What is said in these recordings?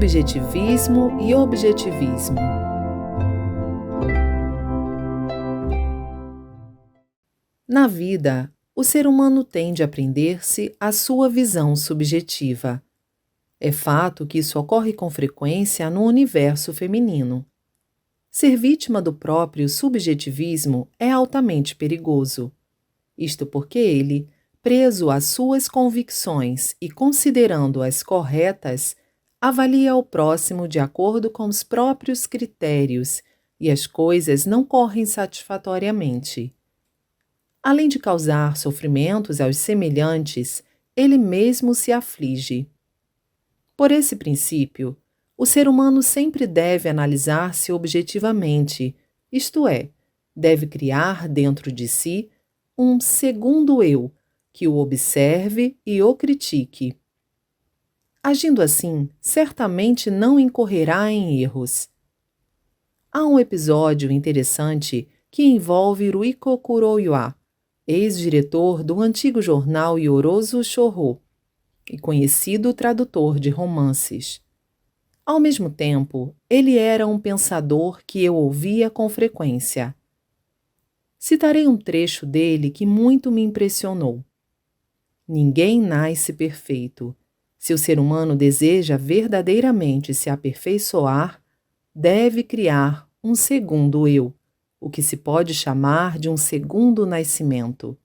subjetivismo e objetivismo. Na vida, o ser humano tende a prender-se à sua visão subjetiva. É fato que isso ocorre com frequência no universo feminino. Ser vítima do próprio subjetivismo é altamente perigoso. Isto porque ele, preso às suas convicções e considerando-as corretas, avalia o próximo de acordo com os próprios critérios e as coisas não correm satisfatoriamente. Além de causar sofrimentos aos semelhantes, ele mesmo se aflige. Por esse princípio, o ser humano sempre deve analisar-se objetivamente, isto é, deve criar dentro de si um segundo eu, que o observe e o critique. Agindo assim, certamente não incorrerá em erros. Há um episódio interessante que envolve Ruiko Kuroyua, ex-diretor do antigo jornal Yorozu Shoujo e conhecido tradutor de romances. Ao mesmo tempo, ele era um pensador que eu ouvia com frequência. Citarei um trecho dele que muito me impressionou. Ninguém nasce perfeito. Se o ser humano deseja verdadeiramente se aperfeiçoar, deve criar um segundo eu, o que se pode chamar de um segundo nascimento.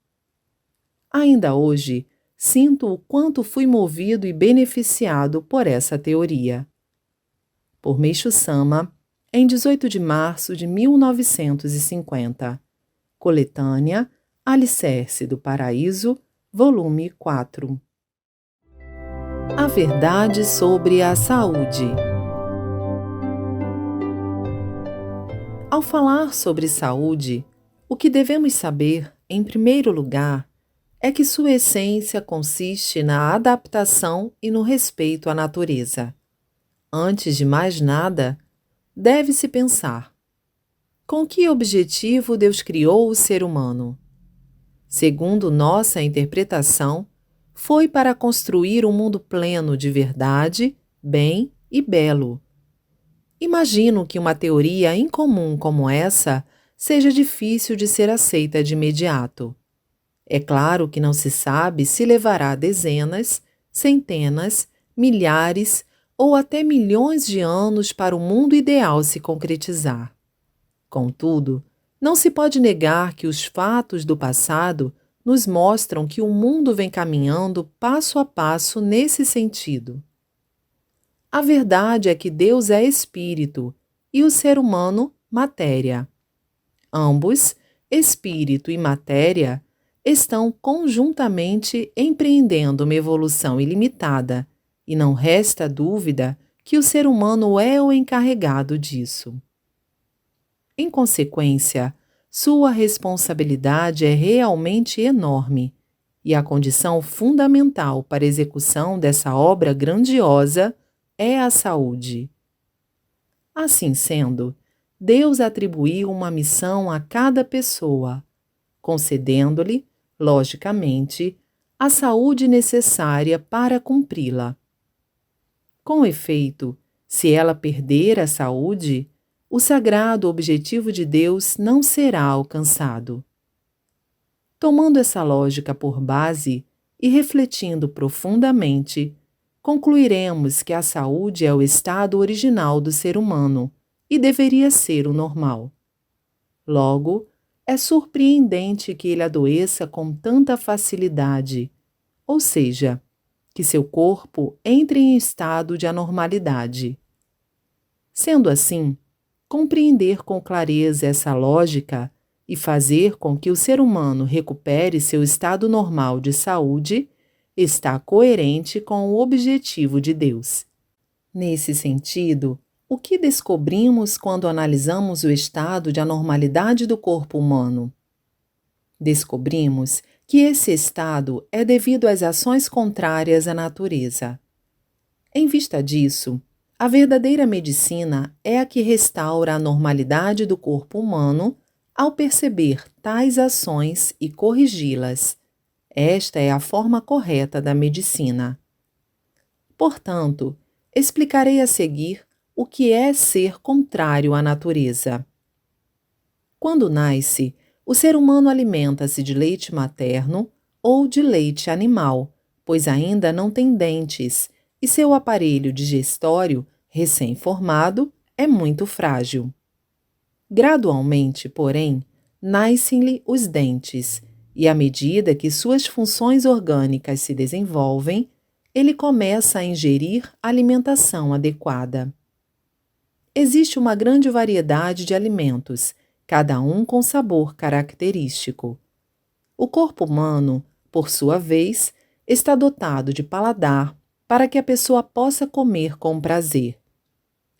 Ainda hoje, sinto o quanto fui movido e beneficiado por essa teoria. Por Meishu Sama, em 18 de março de 1950. Coletânea Alicerce do Paraíso, volume 4. A verdade sobre a saúde. Ao falar sobre saúde, o que devemos saber, em primeiro lugar, é que sua essência consiste na adaptação e no respeito à natureza. Antes de mais nada, deve-se pensar: com que objetivo Deus criou o ser humano? Segundo nossa interpretação, foi para construir um mundo pleno de verdade, bem e belo. Imagino que uma teoria incomum como essa seja difícil de ser aceita de imediato. É claro que não se sabe se levará dezenas, centenas, milhares ou até milhões de anos para o mundo ideal se concretizar. Contudo, não se pode negar que os fatos do passado nos mostram que o mundo vem caminhando passo a passo nesse sentido. A verdade é que Deus é espírito e o ser humano, matéria. Ambos, espírito e matéria, estão conjuntamente empreendendo uma evolução ilimitada, e não resta dúvida que o ser humano é o encarregado disso. Em consequência, sua responsabilidade é realmente enorme, e a condição fundamental para a execução dessa obra grandiosa é a saúde. Assim sendo, Deus atribuiu uma missão a cada pessoa, concedendo-lhe, logicamente, a saúde necessária para cumpri-la. Com efeito, se ela perder a saúde, o sagrado objetivo de Deus não será alcançado. Tomando essa lógica por base e refletindo profundamente, concluiremos que a saúde é o estado original do ser humano e deveria ser o normal. Logo, é surpreendente que ele adoeça com tanta facilidade, ou seja, que seu corpo entre em estado de anormalidade. Sendo assim, compreender com clareza essa lógica e fazer com que o ser humano recupere seu estado normal de saúde está coerente com o objetivo de Deus. Nesse sentido, o que descobrimos quando analisamos o estado de anormalidade do corpo humano? Descobrimos que esse estado é devido às ações contrárias à natureza. Em vista disso, a verdadeira medicina é a que restaura a normalidade do corpo humano ao perceber tais ações e corrigi-las. Esta é a forma correta da medicina. Portanto, Explicarei a seguir o que é ser contrário à natureza. Quando nasce, o ser humano alimenta-se de leite materno ou de leite animal, pois ainda não tem dentes e seu aparelho digestório, recém-formado, é muito frágil. Gradualmente, porém, nascem-lhe os dentes, e à medida que suas funções orgânicas se desenvolvem, ele começa a ingerir alimentação adequada. Existe uma grande variedade de alimentos, cada um com sabor característico. O corpo humano, por sua vez, está dotado de paladar para que a pessoa possa comer com prazer.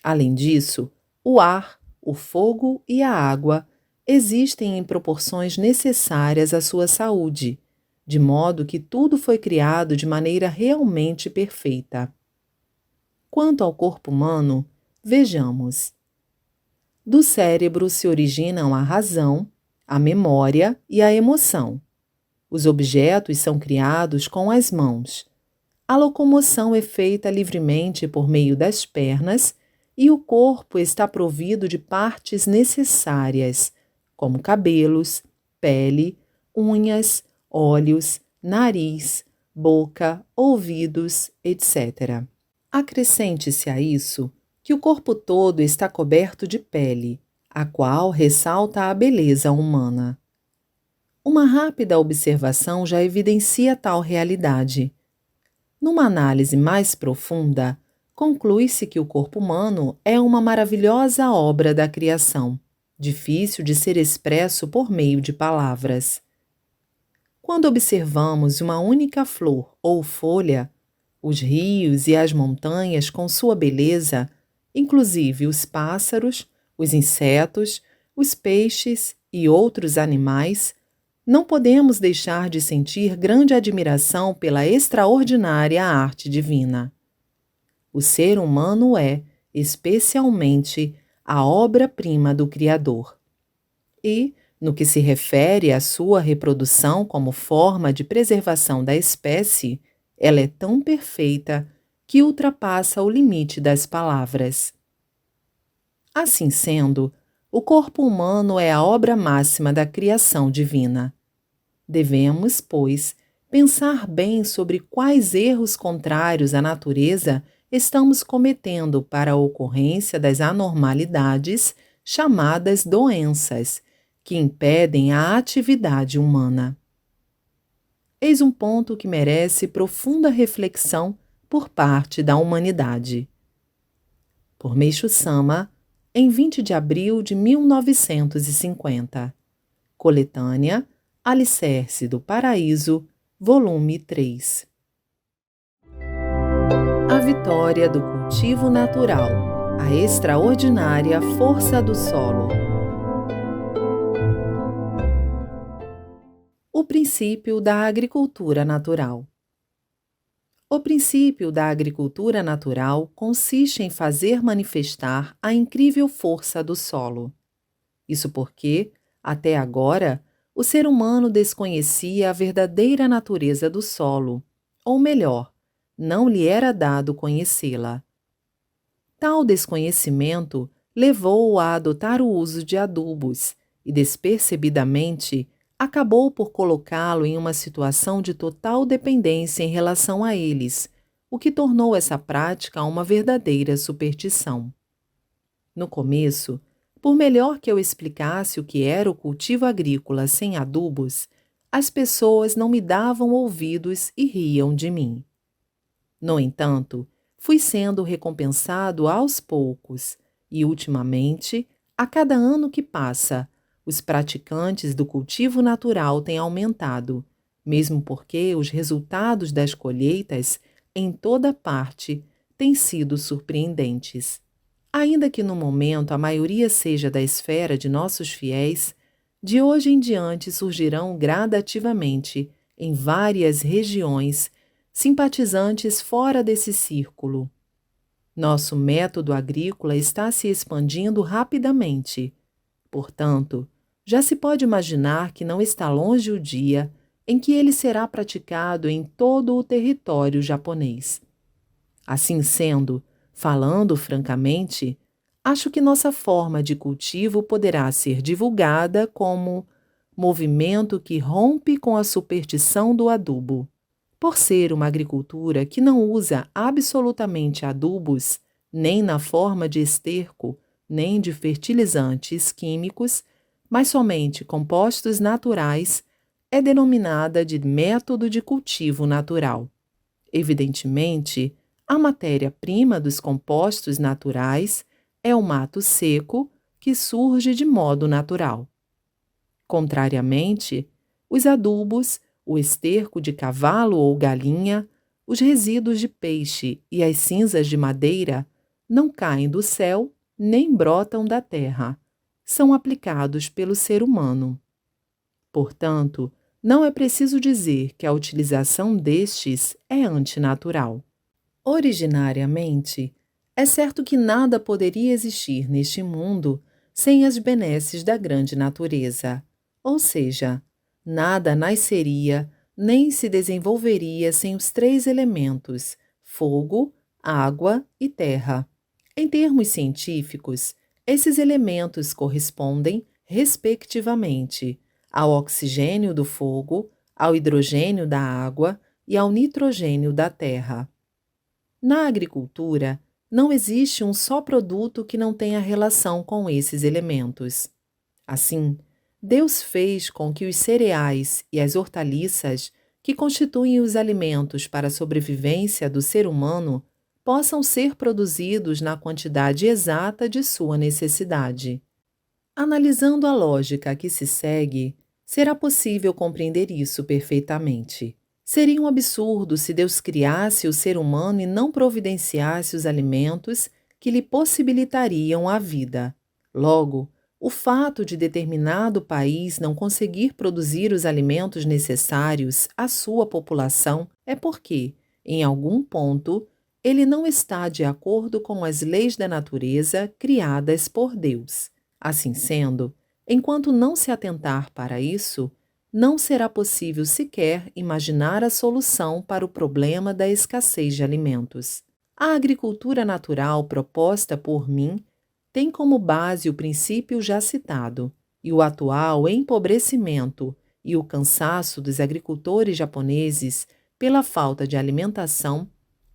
Além disso, o ar, o fogo e a água existem em proporções necessárias à sua saúde, de modo que tudo foi criado de maneira realmente perfeita. Quanto ao corpo humano, vejamos. Do cérebro se originam a razão, a memória e a emoção. Os objetos são criados com as mãos. A locomoção é feita livremente por meio das pernas e o corpo está provido de partes necessárias, como cabelos, pele, unhas, olhos, nariz, boca, ouvidos, etc. Acrescente-se a isso que o corpo todo está coberto de pele, a qual ressalta a beleza humana. Uma rápida observação já evidencia tal realidade. Numa análise mais profunda, conclui-se que o corpo humano é uma maravilhosa obra da criação, difícil de ser expresso por meio de palavras. Quando observamos uma única flor ou folha, os rios e as montanhas com sua beleza, inclusive os pássaros, os insetos, os peixes e outros animais, não podemos deixar de sentir grande admiração pela extraordinária arte divina. O ser humano é, especialmente, a obra-prima do Criador. E, no que se refere à sua reprodução como forma de preservação da espécie, ela é tão perfeita que ultrapassa o limite das palavras. Assim sendo, o corpo humano é a obra máxima da criação divina. Devemos, pois, pensar bem sobre quais erros contrários à natureza estamos cometendo para a ocorrência das anormalidades chamadas doenças, que impedem a atividade humana. Eis um ponto que merece profunda reflexão por parte da humanidade. Por Meishu Sama, em 20 de abril de 1950. Coletânea Alicerce do Paraíso, volume 3. A vitória do cultivo natural, a extraordinária força do solo. O princípio da agricultura natural. O princípio da agricultura natural consiste em fazer manifestar a incrível força do solo. Isso porque, até agora, o ser humano desconhecia a verdadeira natureza do solo, ou melhor, não lhe era dado conhecê-la. Tal desconhecimento levou-o a adotar o uso de adubos e, despercebidamente, acabou por colocá-lo em uma situação de total dependência em relação a eles, o que tornou essa prática uma verdadeira superstição. No começo, por melhor que eu explicasse o que era o cultivo agrícola sem adubos, as pessoas não me davam ouvidos e riam de mim. No entanto, fui sendo recompensado aos poucos e, ultimamente, a cada ano que passa, os praticantes do cultivo natural têm aumentado, mesmo porque os resultados das colheitas, em toda parte, têm sido surpreendentes. Ainda que no momento a maioria seja da esfera de nossos fiéis, de hoje em diante surgirão gradativamente, em várias regiões, simpatizantes fora desse círculo. Nosso método agrícola está se expandindo rapidamente. Portanto, já se pode imaginar que não está longe o dia em que ele será praticado em todo o território japonês. Assim sendo, Falando francamente, acho que nossa forma de cultivo poderá ser divulgada como movimento que rompe com a superstição do adubo. Por ser uma agricultura que não usa absolutamente adubos, nem na forma de esterco, nem de fertilizantes químicos, mas somente compostos naturais, é denominada de método de cultivo natural. Evidentemente, a matéria-prima dos compostos naturais é o mato seco que surge de modo natural. Contrariamente, os adubos, o esterco de cavalo ou galinha, os resíduos de peixe e as cinzas de madeira não caem do céu nem brotam da terra. São aplicados pelo ser humano. Portanto, não é preciso dizer que a utilização destes é antinatural. Originariamente, é certo que nada poderia existir neste mundo sem as benesses da grande natureza, ou seja, nada nasceria nem se desenvolveria sem os três elementos: fogo, água e terra. Em termos científicos, esses elementos correspondem, respectivamente, ao oxigênio do fogo, ao hidrogênio da água e ao nitrogênio da terra. Na agricultura, não existe um só produto que não tenha relação com esses elementos. Assim, Deus fez com que os cereais e as hortaliças, que constituem os alimentos para a sobrevivência do ser humano, possam ser produzidos na quantidade exata de sua necessidade. Analisando a lógica que se segue, será possível compreender isso perfeitamente. Seria um absurdo se Deus criasse o ser humano e não providenciasse os alimentos que lhe possibilitariam a vida. Logo, o fato de determinado país não conseguir produzir os alimentos necessários à sua população é porque, em algum ponto, ele não está de acordo com as leis da natureza criadas por Deus. Assim sendo, enquanto não se atentar para isso, não será possível sequer imaginar a solução para o problema da escassez de alimentos. A agricultura natural proposta por mim tem como base o princípio já citado, e o atual empobrecimento e o cansaço dos agricultores japoneses pela falta de alimentação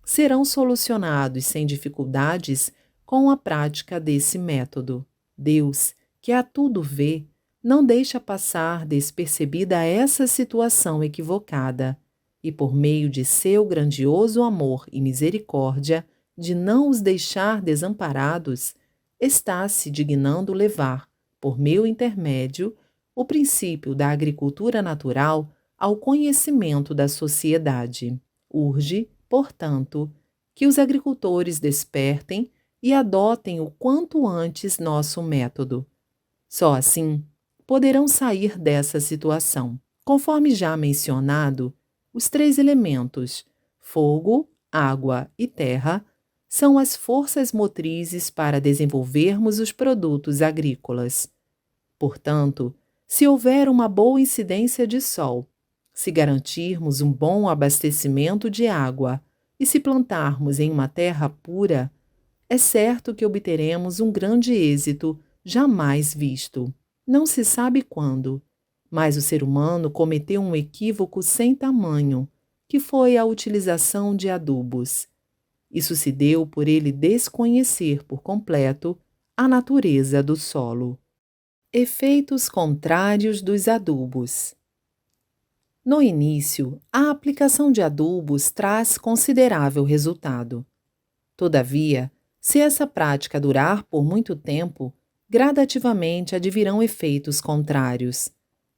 serão solucionados sem dificuldades com a prática desse método. Deus, que a tudo vê, não deixa passar despercebida essa situação equivocada, e por meio de seu grandioso amor e misericórdia, de não os deixar desamparados, está se dignando levar, por meu intermédio, o princípio da agricultura natural ao conhecimento da sociedade. Urge, portanto, que os agricultores despertem e adotem o quanto antes nosso método. Só assim poderão sair dessa situação. Conforme já mencionado, os três elementos, fogo, água e terra, são as forças motrizes para desenvolvermos os produtos agrícolas. Portanto, se houver uma boa incidência de sol, se garantirmos um bom abastecimento de água e se plantarmos em uma terra pura, é certo que obteremos um grande êxito jamais visto. Não se sabe quando, mas o ser humano cometeu um equívoco sem tamanho, que foi a utilização de adubos. Isso se deu por ele desconhecer por completo a natureza do solo. Efeitos contrários dos adubos. No início, a aplicação de adubos traz considerável resultado. Todavia, se essa prática durar por muito tempo, gradativamente advirão efeitos contrários.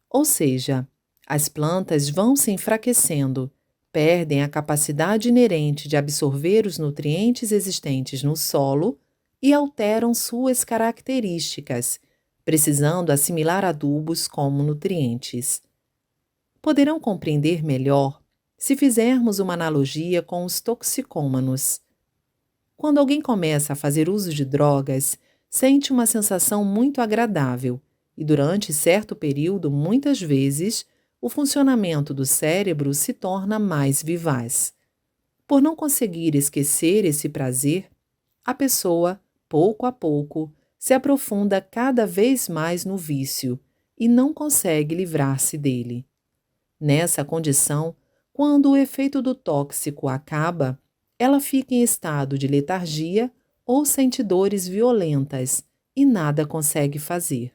Ou seja, as plantas vão se enfraquecendo, perdem a capacidade inerente de absorver os nutrientes existentes no solo e alteram suas características, precisando assimilar adubos como nutrientes. Poderão compreender melhor se fizermos uma analogia com os toxicômanos. Quando alguém começa a fazer uso de drogas, sente uma sensação muito agradável e, durante certo período, muitas vezes, o funcionamento do cérebro se torna mais vivaz. Por não conseguir esquecer esse prazer, a pessoa, pouco a pouco, se aprofunda cada vez mais no vício e não consegue livrar-se dele. Nessa condição, quando o efeito do tóxico acaba, ela fica em estado de letargia ou sente dores violentas e nada consegue fazer.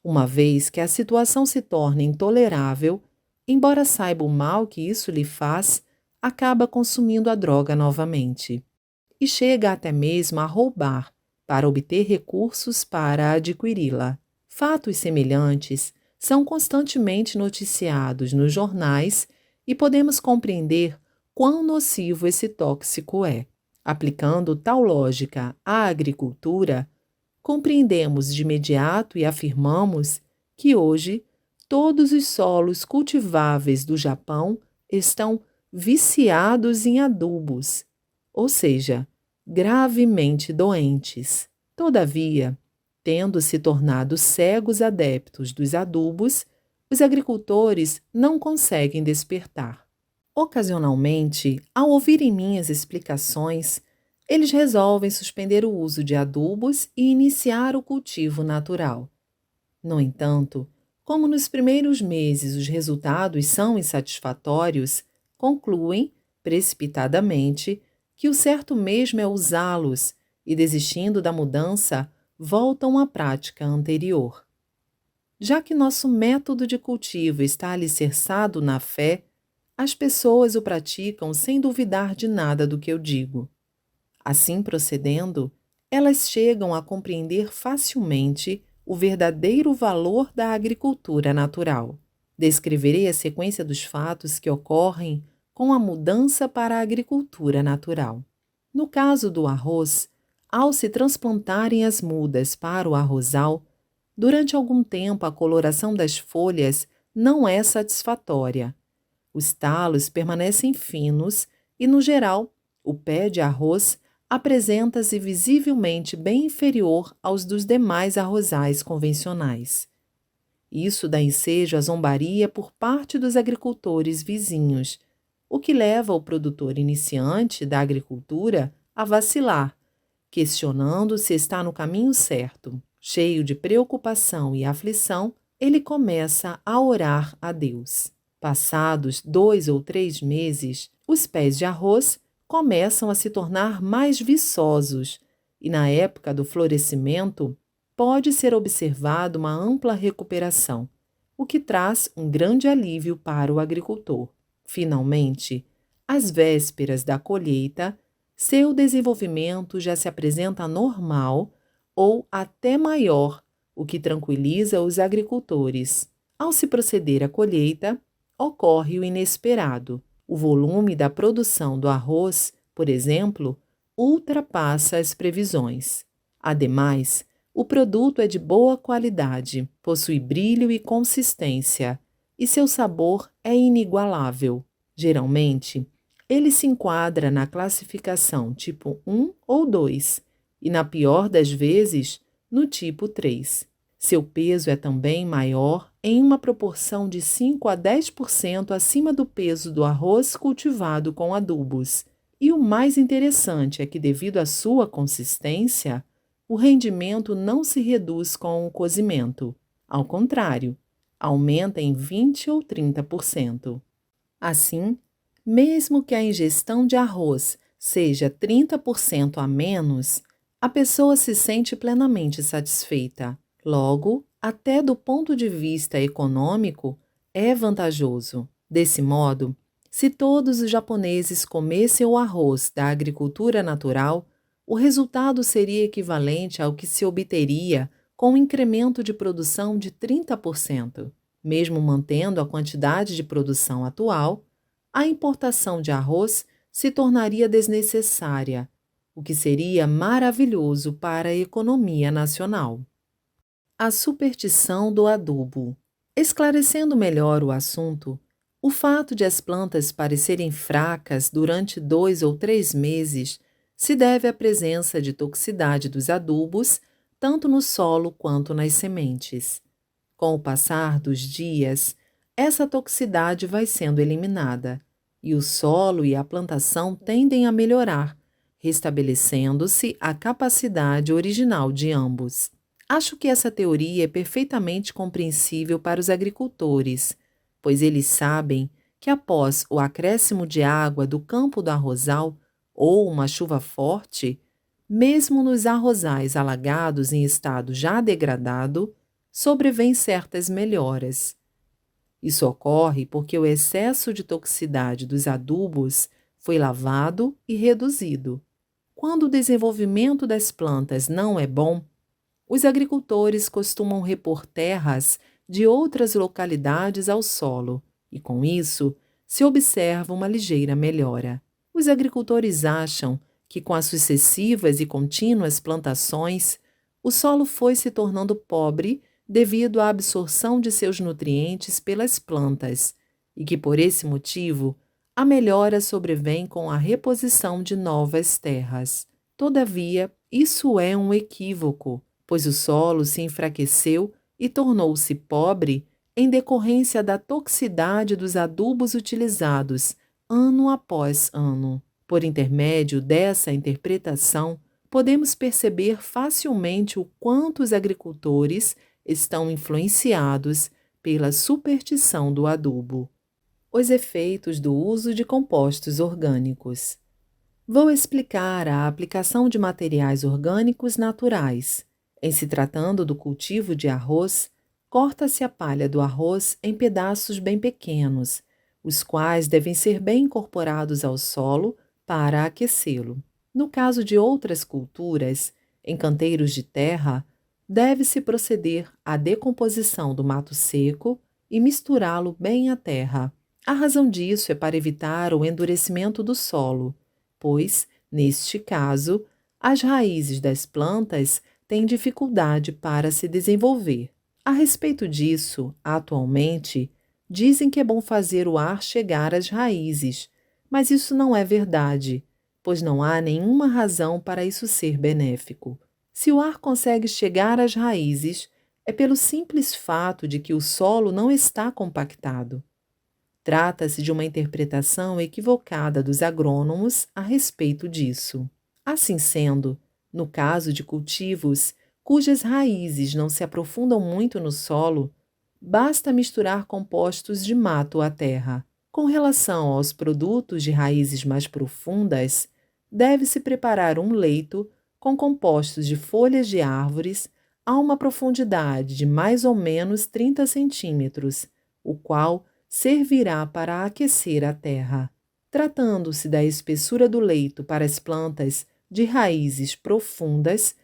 Uma vez que a situação se torna intolerável, embora saiba o mal que isso lhe faz, acaba consumindo a droga novamente. E chega até mesmo a roubar para obter recursos para adquiri-la. Fatos semelhantes são constantemente noticiados nos jornais e podemos compreender quão nocivo esse tóxico é. Aplicando tal lógica à agricultura, compreendemos de imediato e afirmamos que hoje todos os solos cultiváveis do Japão estão viciados em adubos, ou seja, gravemente doentes. Todavia, tendo se tornado cegos adeptos dos adubos, os agricultores não conseguem despertar. Ocasionalmente, ao ouvirem minhas explicações, eles resolvem suspender o uso de adubos e iniciar o cultivo natural. No entanto, como nos primeiros meses os resultados são insatisfatórios, concluem, precipitadamente, que o certo mesmo é usá-los e, desistindo da mudança, voltam à prática anterior. Já que nosso método de cultivo está alicerçado na fé, as pessoas o praticam sem duvidar de nada do que eu digo. Assim procedendo, elas chegam a compreender facilmente o verdadeiro valor da agricultura natural. Descreverei a sequência dos fatos que ocorrem com a mudança para a agricultura natural. No caso do arroz, ao se transplantarem as mudas para o arrozal, durante algum tempo a coloração das folhas não é satisfatória. Os talos permanecem finos e, no geral, o pé de arroz apresenta-se visivelmente bem inferior aos dos demais arrozais convencionais. Isso dá ensejo à zombaria por parte dos agricultores vizinhos, o que leva o produtor iniciante da agricultura a vacilar, questionando se está no caminho certo. Cheio de preocupação e aflição, ele começa a orar a Deus. Passados 2 ou 3 meses, os pés de arroz começam a se tornar mais viçosos e, na época do florescimento, pode ser observada uma ampla recuperação, o que traz um grande alívio para o agricultor. Finalmente, às vésperas da colheita, seu desenvolvimento já se apresenta normal ou até maior, o que tranquiliza os agricultores. Ao se proceder à colheita, ocorre o inesperado. O volume da produção do arroz, por exemplo, ultrapassa as previsões. Ademais, o produto é de boa qualidade, possui brilho e consistência, e seu sabor é inigualável. Geralmente, ele se enquadra na classificação tipo 1 ou 2, e na pior das vezes, no tipo 3. Seu peso é também maior em uma proporção de 5 a 10% acima do peso do arroz cultivado com adubos. E o mais interessante é que, devido à sua consistência, o rendimento não se reduz com o cozimento. Ao contrário, aumenta em 20 ou 30%. Assim, mesmo que a ingestão de arroz seja 30% a menos, a pessoa se sente plenamente satisfeita. Logo, até do ponto de vista econômico, é vantajoso. Desse modo, se todos os japoneses comessem o arroz da agricultura natural, o resultado seria equivalente ao que se obteria com um incremento de produção de 30%. Mesmo mantendo a quantidade de produção atual, a importação de arroz se tornaria desnecessária, o que seria maravilhoso para a economia nacional. A superstição do adubo. Esclarecendo melhor o assunto, o fato de as plantas parecerem fracas durante 2 ou 3 meses se deve à presença de toxicidade dos adubos, tanto no solo quanto nas sementes. Com o passar dos dias, essa toxicidade vai sendo eliminada, e o solo e a plantação tendem a melhorar, restabelecendo-se a capacidade original de ambos. Acho que essa teoria é perfeitamente compreensível para os agricultores, pois eles sabem que após o acréscimo de água do campo do arrozal ou uma chuva forte, mesmo nos arrozais alagados em estado já degradado, sobrevêm certas melhoras. Isso ocorre porque o excesso de toxicidade dos adubos foi lavado e reduzido. Quando o desenvolvimento das plantas não é bom, os agricultores costumam repor terras de outras localidades ao solo e, com isso, se observa uma ligeira melhora. Os agricultores acham que, com as sucessivas e contínuas plantações, o solo foi se tornando pobre devido à absorção de seus nutrientes pelas plantas e que, por esse motivo, a melhora sobrevém com a reposição de novas terras. Todavia, isso é um equívoco, pois o solo se enfraqueceu e tornou-se pobre em decorrência da toxicidade dos adubos utilizados ano após ano. Por intermédio dessa interpretação, podemos perceber facilmente o quanto os agricultores estão influenciados pela superstição do adubo. Os efeitos do uso de compostos orgânicos. Vou explicar a aplicação de materiais orgânicos naturais. Em se tratando do cultivo de arroz, corta-se a palha do arroz em pedaços bem pequenos, os quais devem ser bem incorporados ao solo para aquecê-lo. No caso de outras culturas, em canteiros de terra, deve-se proceder à decomposição do mato seco e misturá-lo bem à terra. A razão disso é para evitar o endurecimento do solo, pois, neste caso, as raízes das plantas têm dificuldade para se desenvolver. A respeito disso, atualmente, dizem que é bom fazer o ar chegar às raízes, mas isso não é verdade, pois não há nenhuma razão para isso ser benéfico. Se o ar consegue chegar às raízes, é pelo simples fato de que o solo não está compactado. Trata-se de uma interpretação equivocada dos agrônomos a respeito disso. Assim sendo, no caso de cultivos cujas raízes não se aprofundam muito no solo, basta misturar compostos de mato à terra. Com relação aos produtos de raízes mais profundas, deve-se preparar um leito com compostos de folhas de árvores a uma profundidade de mais ou menos 30 centímetros, o qual servirá para aquecer a terra. Tratando-se da espessura do leito para as plantas de raízes profundas,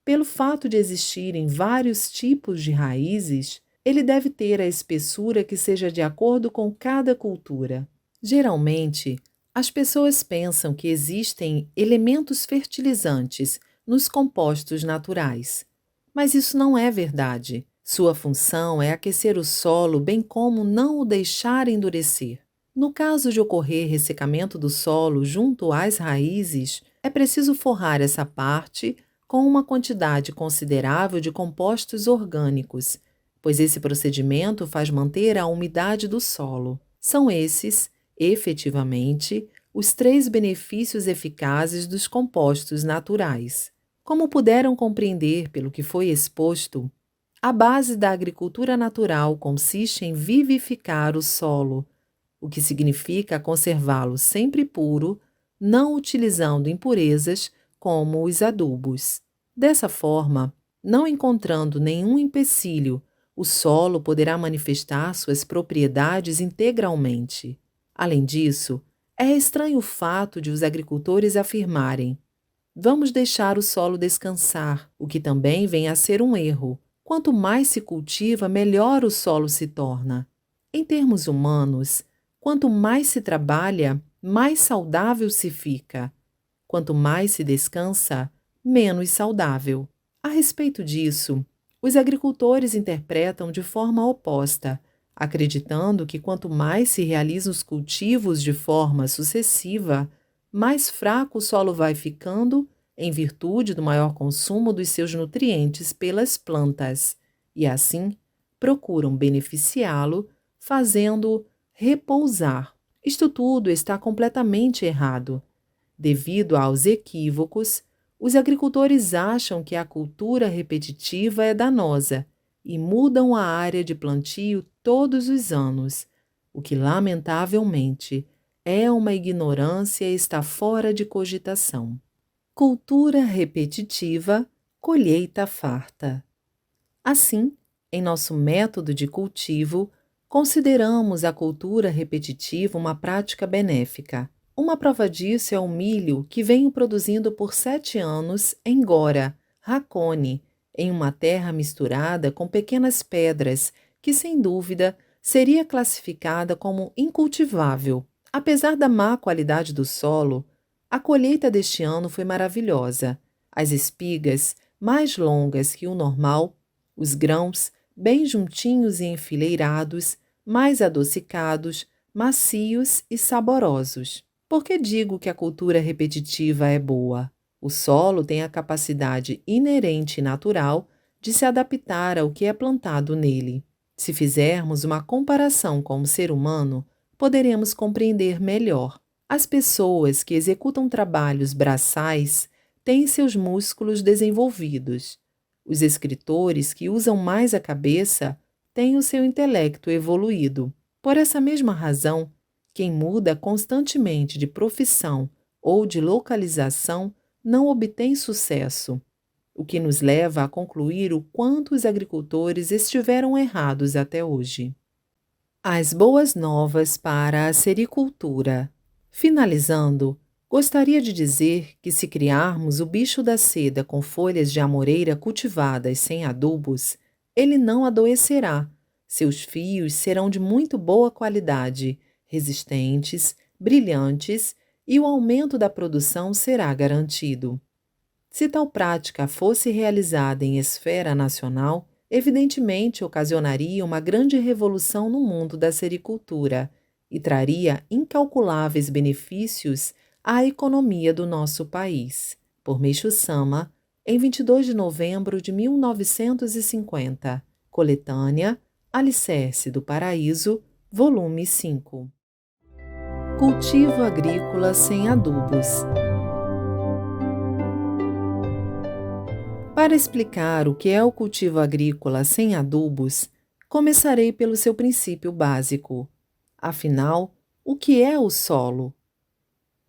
pelo fato de existirem vários tipos de raízes, ele deve ter a espessura que seja de acordo com cada cultura. Geralmente, as pessoas pensam que existem elementos fertilizantes nos compostos naturais, mas isso não é verdade. Sua função é aquecer o solo, bem como não o deixar endurecer. No caso de ocorrer ressecamento do solo junto às raízes, é preciso forrar essa parte com uma quantidade considerável de compostos orgânicos, pois esse procedimento faz manter a umidade do solo. São esses, efetivamente, os 3 benefícios eficazes dos compostos naturais. Como puderam compreender pelo que foi exposto, a base da agricultura natural consiste em vivificar o solo, o que significa conservá-lo sempre puro, não utilizando impurezas como os adubos. Dessa forma, não encontrando nenhum empecilho, o solo poderá manifestar suas propriedades integralmente. Além disso, é estranho o fato de os agricultores afirmarem: vamos deixar o solo descansar, o que também vem a ser um erro. Quanto mais se cultiva, melhor o solo se torna. Em termos humanos, quanto mais se trabalha, mais saudável se fica. Quanto mais se descansa, menos saudável. A respeito disso, os agricultores interpretam de forma oposta, acreditando que quanto mais se realizam os cultivos de forma sucessiva, mais fraco o solo vai ficando em virtude do maior consumo dos seus nutrientes pelas plantas, e assim procuram beneficiá-lo, fazendo-o repousar. Isto tudo está completamente errado. Devido aos equívocos, os agricultores acham que a cultura repetitiva é danosa e mudam a área de plantio todos os anos, o que, lamentavelmente, é uma ignorância e está fora de cogitação. Cultura repetitiva, colheita farta. Assim, em nosso método de cultivo, consideramos a cultura repetitiva uma prática benéfica. Uma prova disso é o milho que venho produzindo por 7 anos em Gora, Racone, em uma terra misturada com pequenas pedras que, sem dúvida, seria classificada como incultivável. Apesar da má qualidade do solo, a colheita deste ano foi maravilhosa. As espigas, mais longas que o normal, os grãos, bem juntinhos e enfileirados, mais adocicados, macios e saborosos. Por que digo que a cultura repetitiva é boa? O solo tem a capacidade inerente e natural de se adaptar ao que é plantado nele. Se fizermos uma comparação com o ser humano, poderemos compreender melhor. As pessoas que executam trabalhos braçais têm seus músculos desenvolvidos. Os escritores que usam mais a cabeça têm o seu intelecto evoluído. Por essa mesma razão, quem muda constantemente de profissão ou de localização não obtém sucesso, o que nos leva a concluir o quanto os agricultores estiveram errados até hoje. As boas novas para a sericultura. Finalizando, gostaria de dizer que se criarmos o bicho da seda com folhas de amoreira cultivadas sem adubos, ele não adoecerá. Seus fios serão de muito boa qualidade, resistentes, brilhantes e o aumento da produção será garantido. Se tal prática fosse realizada em esfera nacional, evidentemente ocasionaria uma grande revolução no mundo da sericultura e traria incalculáveis benefícios à economia do nosso país. Por Meishu Sama, em 22 de novembro de 1950. Coletânea Alicerce do Paraíso, volume 5. Cultivo agrícola sem adubos. Para explicar o que é o cultivo agrícola sem adubos, começarei pelo seu princípio básico. Afinal, o que é o solo?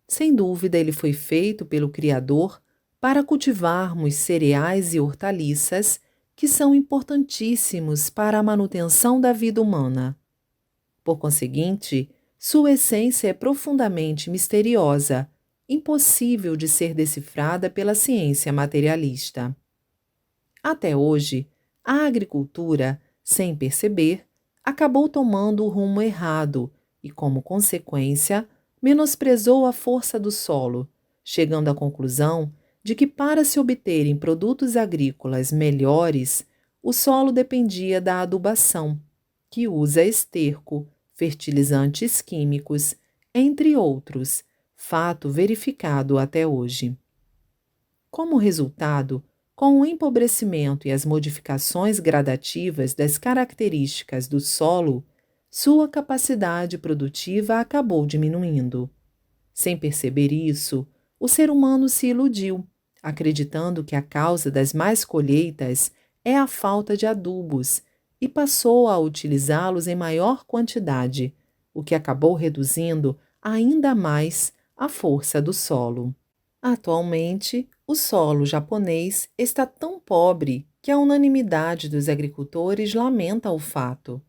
Sem dúvida, ele foi feito pelo Criador para cultivarmos cereais e hortaliças que são importantíssimos para a manutenção da vida humana. Por conseguinte, sua essência é profundamente misteriosa, impossível de ser decifrada pela ciência materialista. Até hoje, a agricultura, sem perceber, acabou tomando o rumo errado e, como consequência, menosprezou a força do solo, chegando à conclusão de que para se obterem produtos agrícolas melhores, o solo dependia da adubação, que usa esterco, fertilizantes químicos, entre outros, fato verificado até hoje. Como resultado, com o empobrecimento e as modificações gradativas das características do solo, sua capacidade produtiva acabou diminuindo. Sem perceber isso, o ser humano se iludiu, acreditando que a causa das más colheitas é a falta de adubos, e passou a utilizá-los em maior quantidade, o que acabou reduzindo ainda mais a força do solo. Atualmente, o solo japonês está tão pobre que a unanimidade dos agricultores lamenta o fato.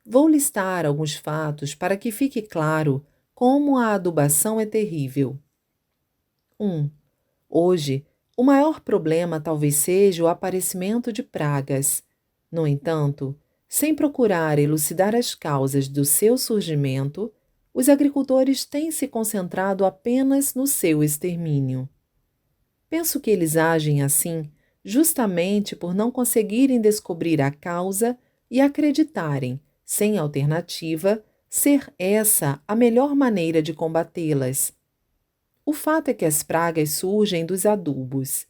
Vou listar alguns fatos para que fique claro como a adubação é terrível. 1. Hoje, o maior problema talvez seja o aparecimento de pragas. No entanto, sem procurar elucidar as causas do seu surgimento, os agricultores têm se concentrado apenas no seu extermínio. Penso que eles agem assim justamente por não conseguirem descobrir a causa e acreditarem, sem alternativa, ser essa a melhor maneira de combatê-las. O fato é que as pragas surgem dos adubos,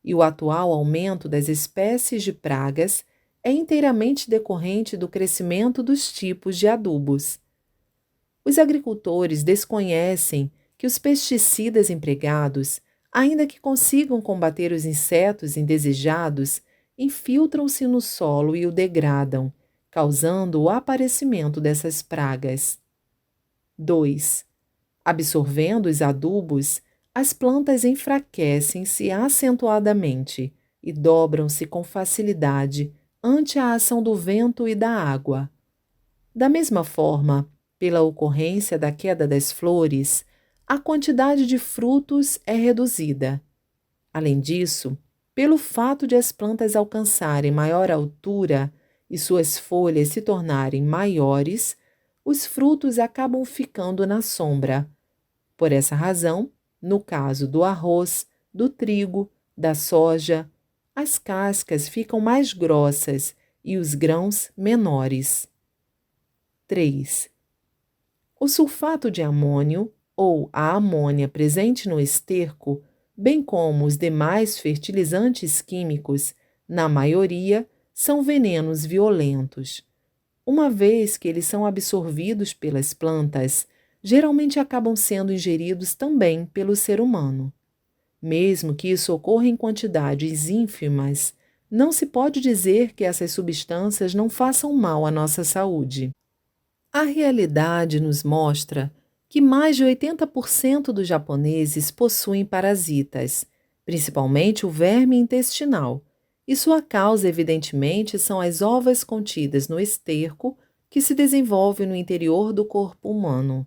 e o atual aumento das espécies de pragas é inteiramente decorrente do crescimento dos tipos de adubos. Os agricultores desconhecem que os pesticidas empregados, ainda que consigam combater os insetos indesejados, infiltram-se no solo e o degradam, causando o aparecimento dessas pragas. 2. Absorvendo os adubos, as plantas enfraquecem-se acentuadamente e dobram-se com facilidade ante a ação do vento e da água. Da mesma forma, pela ocorrência da queda das flores, a quantidade de frutos é reduzida. Além disso, pelo fato de as plantas alcançarem maior altura e suas folhas se tornarem maiores, os frutos acabam ficando na sombra. Por essa razão, no caso do arroz, do trigo, da soja, as cascas ficam mais grossas e os grãos menores. 3. O sulfato de amônio, ou a amônia presente no esterco, bem como os demais fertilizantes químicos, na maioria, são venenos violentos. Uma vez que eles são absorvidos pelas plantas, geralmente acabam sendo ingeridos também pelo ser humano. Mesmo que isso ocorra em quantidades ínfimas, não se pode dizer que essas substâncias não façam mal à nossa saúde. A realidade nos mostra que mais de 80% dos japoneses possuem parasitas, principalmente o verme intestinal, e sua causa, evidentemente, são as ovas contidas no esterco que se desenvolve no interior do corpo humano.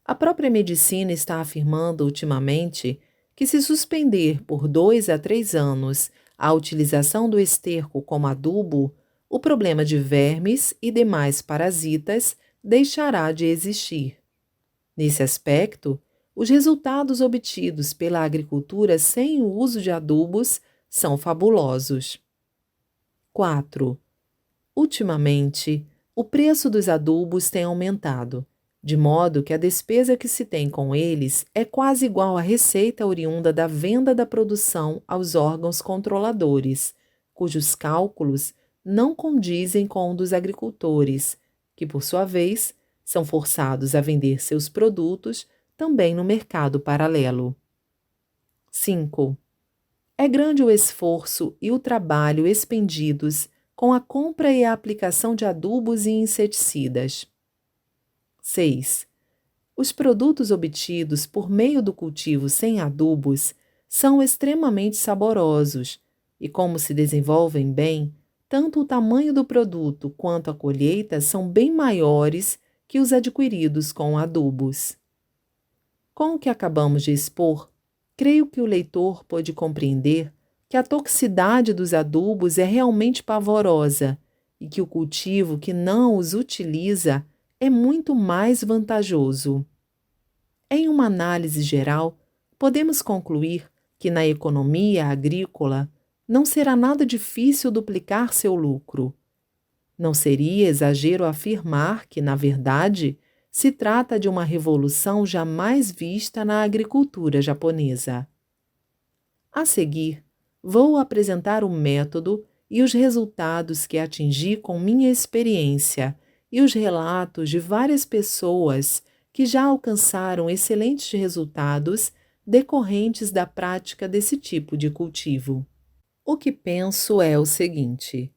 A própria medicina está afirmando ultimamente que, se suspender por 2 a 3 anos a utilização do esterco como adubo, o problema de vermes e demais parasitas deixará de existir. Nesse aspecto, os resultados obtidos pela agricultura sem o uso de adubos são fabulosos. 4. Ultimamente, o preço dos adubos tem aumentado, de modo que a despesa que se tem com eles é quase igual à receita oriunda da venda da produção aos órgãos controladores, cujos cálculos não condizem com o dos agricultores, que, por sua vez, são forçados a vender seus produtos também no mercado paralelo. 5. É grande o esforço e o trabalho expendidos com a compra e a aplicação de adubos e inseticidas. 6. Os produtos obtidos por meio do cultivo sem adubos são extremamente saborosos e, como se desenvolvem bem, tanto o tamanho do produto quanto a colheita são bem maiores que os adquiridos com adubos. Com o que acabamos de expor, creio que o leitor pôde compreender que a toxicidade dos adubos é realmente pavorosa e que o cultivo que não os utiliza é muito mais vantajoso. Em uma análise geral, podemos concluir que na economia agrícola não será nada difícil duplicar seu lucro. Não seria exagero afirmar que, na verdade, se trata de uma revolução jamais vista na agricultura japonesa. A seguir, vou apresentar o método e os resultados que atingi com minha experiência e os relatos de várias pessoas que já alcançaram excelentes resultados decorrentes da prática desse tipo de cultivo. O que penso é o seguinte: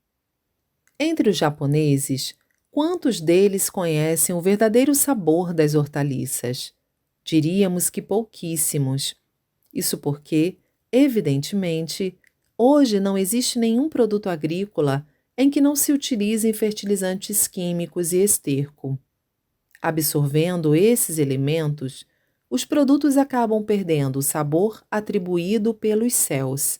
entre os japoneses, quantos deles conhecem o verdadeiro sabor das hortaliças? Diríamos que pouquíssimos. Isso porque, evidentemente, hoje não existe nenhum produto agrícola em que não se utilizem fertilizantes químicos e esterco. Absorvendo esses elementos, os produtos acabam perdendo o sabor atribuído pelos céus.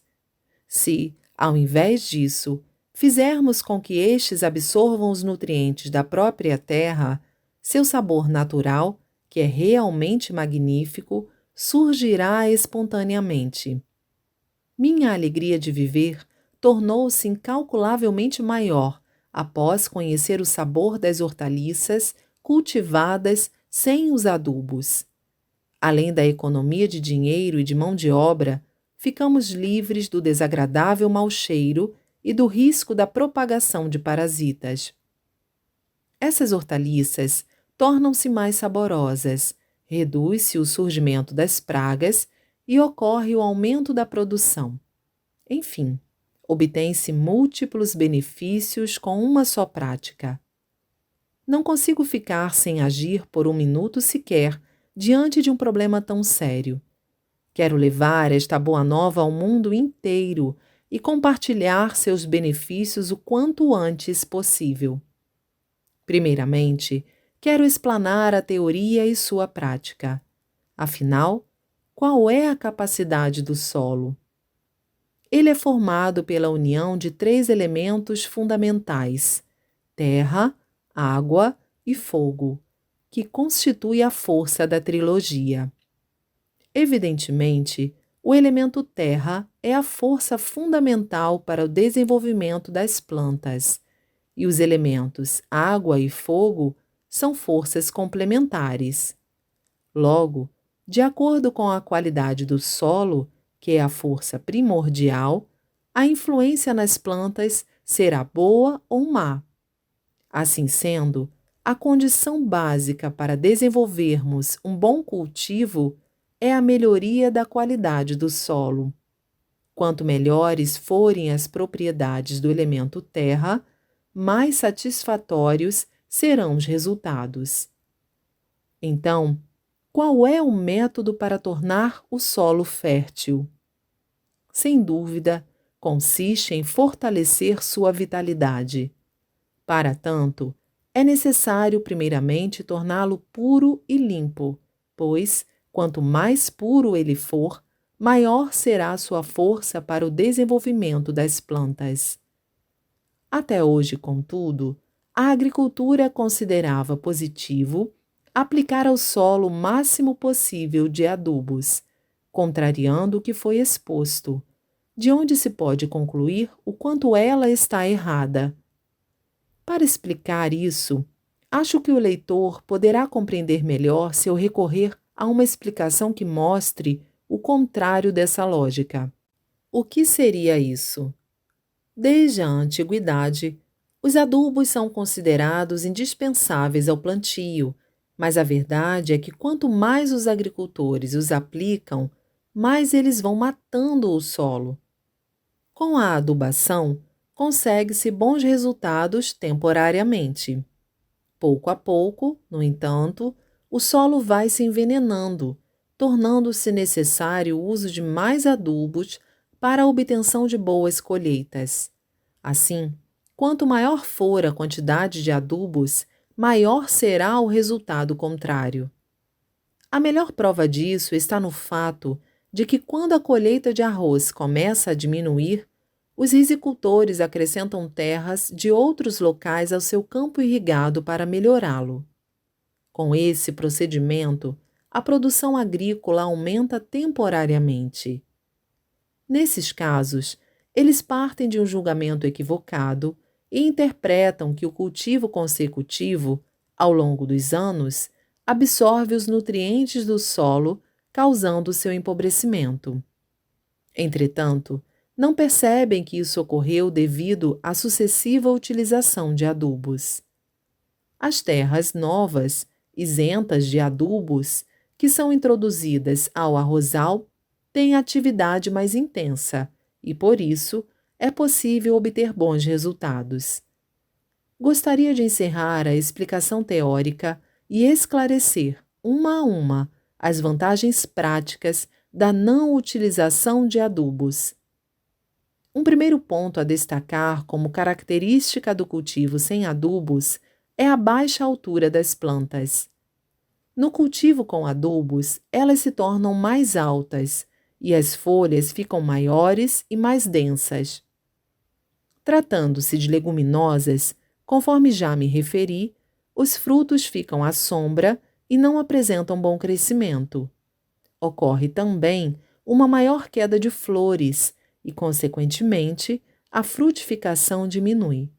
Se, ao invés disso, fizermos com que estes absorvam os nutrientes da própria terra, seu sabor natural, que é realmente magnífico, surgirá espontaneamente. Minha alegria de viver tornou-se incalculavelmente maior após conhecer o sabor das hortaliças cultivadas sem os adubos. Além da economia de dinheiro e de mão de obra, ficamos livres do desagradável mau cheiro e do risco da propagação de parasitas. Essas hortaliças tornam-se mais saborosas, reduz-se o surgimento das pragas e ocorre o aumento da produção. Enfim, obtém-se múltiplos benefícios com uma só prática. Não consigo ficar sem agir por um minuto sequer diante de um problema tão sério. Quero levar esta boa nova ao mundo inteiro e compartilhar seus benefícios o quanto antes possível. Primeiramente, quero explanar a teoria e sua prática. Afinal, qual é a capacidade do solo? Ele é formado pela união de 3 elementos fundamentais: terra, água e fogo, que constitui a força da trilogia. Evidentemente, o elemento terra é a força fundamental para o desenvolvimento das plantas, e os elementos água e fogo são forças complementares. Logo, de acordo com a qualidade do solo, que é a força primordial, a influência nas plantas será boa ou má. Assim sendo, a condição básica para desenvolvermos um bom cultivo é a melhoria da qualidade do solo. Quanto melhores forem as propriedades do elemento terra, mais satisfatórios serão os resultados. Então, qual é o método para tornar o solo fértil? Sem dúvida, consiste em fortalecer sua vitalidade. Para tanto, é necessário primeiramente torná-lo puro e limpo, pois, quanto mais puro ele for, maior será a sua força para o desenvolvimento das plantas. Até hoje, contudo, a agricultura considerava positivo aplicar ao solo o máximo possível de adubos, contrariando o que foi exposto, de onde se pode concluir o quanto ela está errada. Para explicar isso, acho que o leitor poderá compreender melhor se eu recorrer a uma explicação que mostre o contrário dessa lógica. O que seria isso? Desde a antiguidade, os adubos são considerados indispensáveis ao plantio, mas a verdade é que quanto mais os agricultores os aplicam, mais eles vão matando o solo. Com a adubação, consegue-se bons resultados temporariamente. Pouco a pouco, no entanto, o solo vai se envenenando, tornando-se necessário o uso de mais adubos para a obtenção de boas colheitas. Assim, quanto maior for a quantidade de adubos, maior será o resultado contrário. A melhor prova disso está no fato de que, quando a colheita de arroz começa a diminuir, os risicultores acrescentam terras de outros locais ao seu campo irrigado para melhorá-lo. Com esse procedimento, a produção agrícola aumenta temporariamente. Nesses casos, eles partem de um julgamento equivocado e interpretam que o cultivo consecutivo, ao longo dos anos, absorve os nutrientes do solo, causando seu empobrecimento. Entretanto, não percebem que isso ocorreu devido à sucessiva utilização de adubos. As terras novas, isentas de adubos, que são introduzidas ao arrozal, têm atividade mais intensa e, por isso, é possível obter bons resultados. Gostaria de encerrar a explicação teórica e esclarecer, uma a uma, as vantagens práticas da não utilização de adubos. Um primeiro ponto a destacar como característica do cultivo sem adubos é a baixa altura das plantas. No cultivo com adubos, elas se tornam mais altas e as folhas ficam maiores e mais densas. Tratando-se de leguminosas, conforme já me referi, os frutos ficam à sombra e não apresentam bom crescimento. Ocorre também uma maior queda de flores e, consequentemente, a frutificação diminui.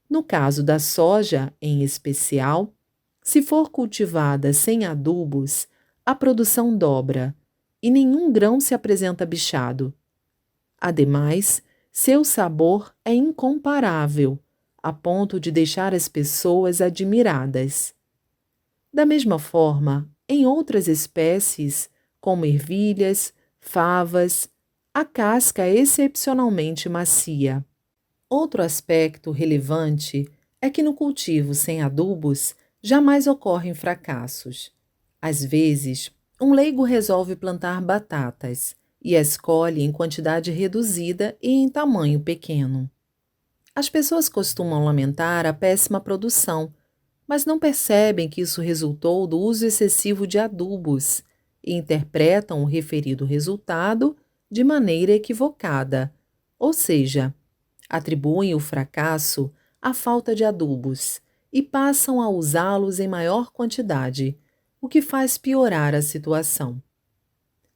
No caso da soja, em especial, se for cultivada sem adubos, a produção dobra e nenhum grão se apresenta bichado. Ademais, seu sabor é incomparável, a ponto de deixar as pessoas admiradas. Da mesma forma, Em outras espécies, como ervilhas, favas, a casca é excepcionalmente macia. Outro aspecto relevante é que no cultivo sem adubos jamais ocorrem fracassos. Às vezes, um leigo resolve plantar batatas e as colhe em quantidade reduzida e em tamanho pequeno. As pessoas costumam lamentar a péssima produção, mas não percebem que isso resultou do uso excessivo de adubos e interpretam o referido resultado de maneira equivocada, ou seja, atribuem o fracasso à falta de adubos e passam a usá-los em maior quantidade, o que faz piorar a situação.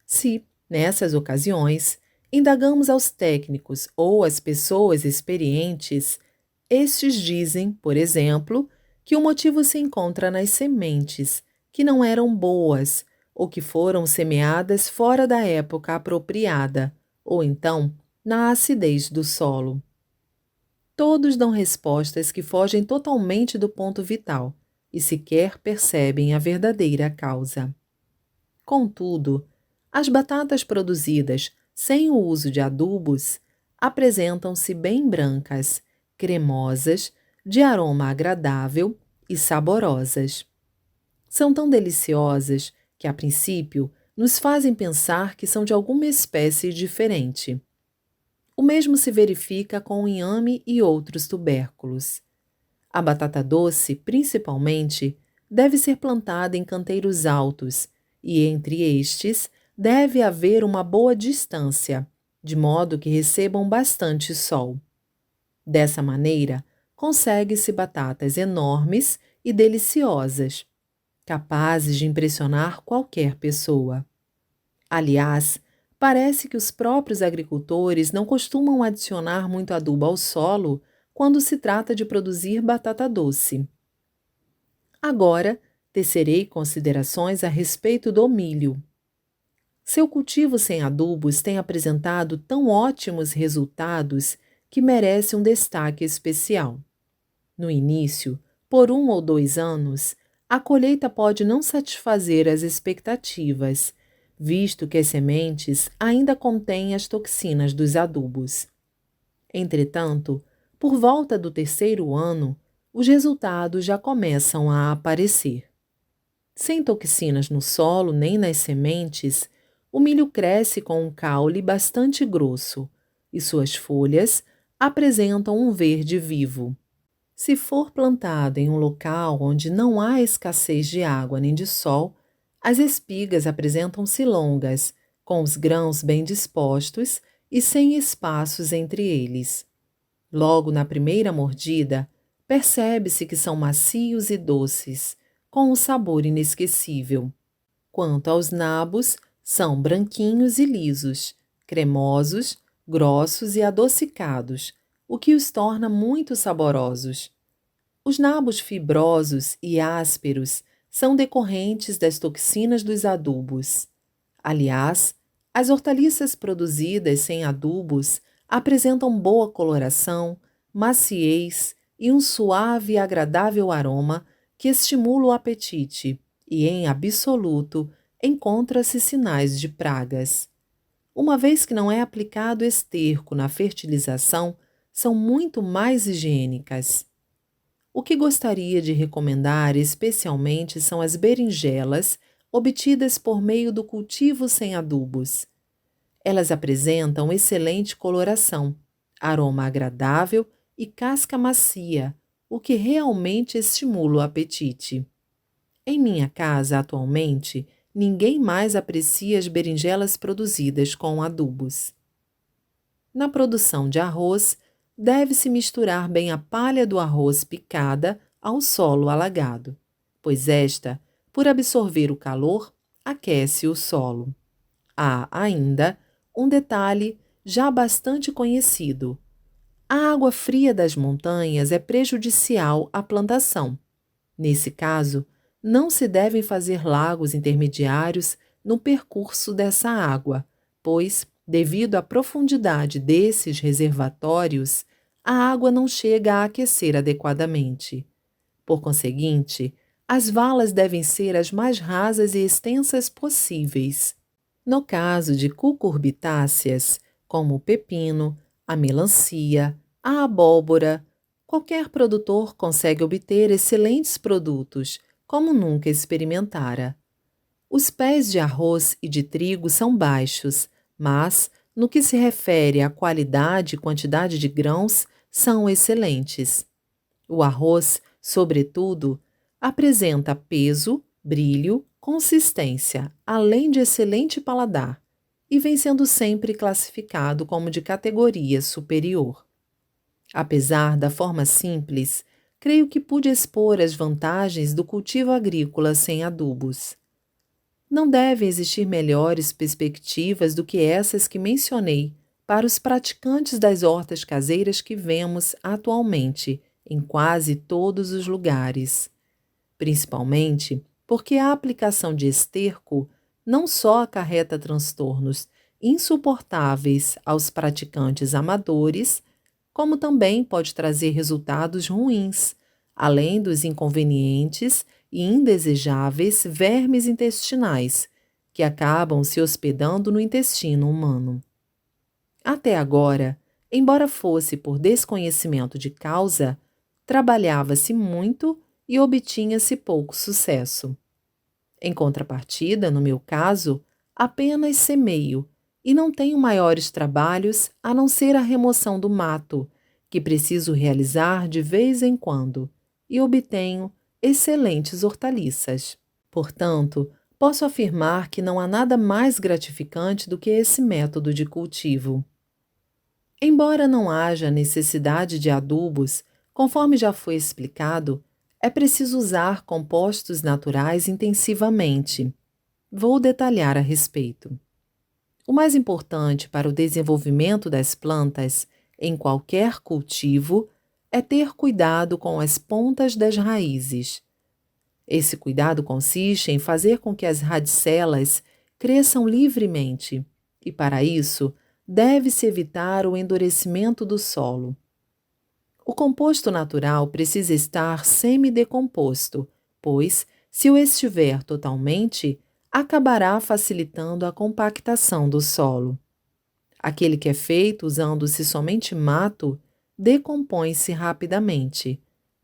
Se, nessas ocasiões, indagamos aos técnicos ou às pessoas experientes, estes dizem, por exemplo, que o motivo se encontra nas sementes, que não eram boas ou que foram semeadas fora da época apropriada, ou então na acidez do solo. Todos dão respostas que fogem totalmente do ponto vital e sequer percebem a verdadeira causa. Contudo, as batatas produzidas sem o uso de adubos apresentam-se bem brancas, cremosas, de aroma agradável e saborosas. São tão deliciosas que, a princípio, nos fazem pensar que são de alguma espécie diferente. O mesmo se verifica com o inhame e outros tubérculos. A batata doce, principalmente, deve ser plantada em canteiros altos e, entre estes, deve haver uma boa distância, de modo que recebam bastante sol. Dessa maneira, consegue-se batatas enormes e deliciosas, capazes de impressionar qualquer pessoa. Aliás, parece que os próprios agricultores não costumam adicionar muito adubo ao solo quando se trata de produzir batata doce. Agora, tecerei considerações a respeito do milho. Seu cultivo sem adubos tem apresentado tão ótimos resultados que merece um destaque especial. No início, por 1 ou 2 anos, a colheita pode não satisfazer as expectativas, visto que as sementes ainda contêm as toxinas dos adubos. Entretanto, por volta do 3º ano, os resultados já começam a aparecer. Sem toxinas no solo nem nas sementes, o milho cresce com um caule bastante grosso e suas folhas apresentam um verde vivo. Se for plantado em um local onde não há escassez de água nem de sol, as espigas apresentam-se longas, com os grãos bem dispostos e sem espaços entre eles. Logo na primeira mordida, percebe-se que são macios e doces, com um sabor inesquecível. Quanto aos nabos, são branquinhos e lisos, cremosos, grossos e adocicados, o que os torna muito saborosos. Os nabos fibrosos e ásperos são decorrentes das toxinas dos adubos. Aliás, as hortaliças produzidas sem adubos apresentam boa coloração, maciez e um suave e agradável aroma que estimula o apetite e, em absoluto, encontra-se sinais de pragas. Uma vez que não é aplicado esterco na fertilização, são muito mais higiênicas. O que gostaria de recomendar especialmente são as berinjelas obtidas por meio do cultivo sem adubos. Elas apresentam excelente coloração, aroma agradável e casca macia, o que realmente estimula o apetite. Em minha casa, atualmente, ninguém mais aprecia as berinjelas produzidas com adubos. Na produção de arroz, deve-se misturar bem a palha do arroz picada ao solo alagado, pois esta, por absorver o calor, aquece o solo. Há, ainda, um detalhe já bastante conhecido. A água fria das montanhas é prejudicial à plantação. Nesse caso, não se devem fazer lagos intermediários no percurso dessa água, pois, devido à profundidade desses reservatórios, a água não chega a aquecer adequadamente. Por conseguinte, As valas devem ser as mais rasas e extensas possíveis. No caso de cucurbitáceas, como o pepino, a melancia, a abóbora, qualquer produtor consegue obter excelentes produtos, como nunca experimentara. Os pés de arroz e de trigo são baixos, mas, no que se refere à qualidade e quantidade de grãos, são excelentes. O arroz, sobretudo, apresenta peso, brilho, consistência, além de excelente paladar, e vem sendo sempre classificado como de categoria superior. Apesar da forma simples, creio que pude expor as vantagens do cultivo agrícola sem adubos. Não devem existir melhores perspectivas do que essas que mencionei para os praticantes das hortas caseiras que vemos atualmente em quase todos os lugares, principalmente porque a aplicação de esterco não só acarreta transtornos insuportáveis aos praticantes amadores, como também pode trazer resultados ruins, além dos inconvenientes e indesejáveis vermes intestinais, que acabam se hospedando no intestino humano. Até agora, embora fosse por desconhecimento de causa, trabalhava-se muito e obtinha-se pouco sucesso. Em contrapartida, no meu caso, apenas semeio e não tenho maiores trabalhos a não ser a remoção do mato, que preciso realizar de vez em quando, e obtenho excelentes hortaliças. Portanto, posso afirmar que não há nada mais gratificante do que esse método de cultivo. Embora não haja necessidade de adubos, conforme já foi explicado, é preciso usar compostos naturais intensivamente. Vou detalhar a respeito. O mais importante para o desenvolvimento das plantas em qualquer cultivo é ter cuidado com as pontas das raízes. Esse cuidado consiste em fazer com que as radicelas cresçam livremente, e para isso deve-se evitar o endurecimento do solo. O composto natural precisa estar semidecomposto, pois, se o estiver totalmente, acabará facilitando a compactação do solo. Aquele que é feito usando-se somente mato decompõe-se rapidamente,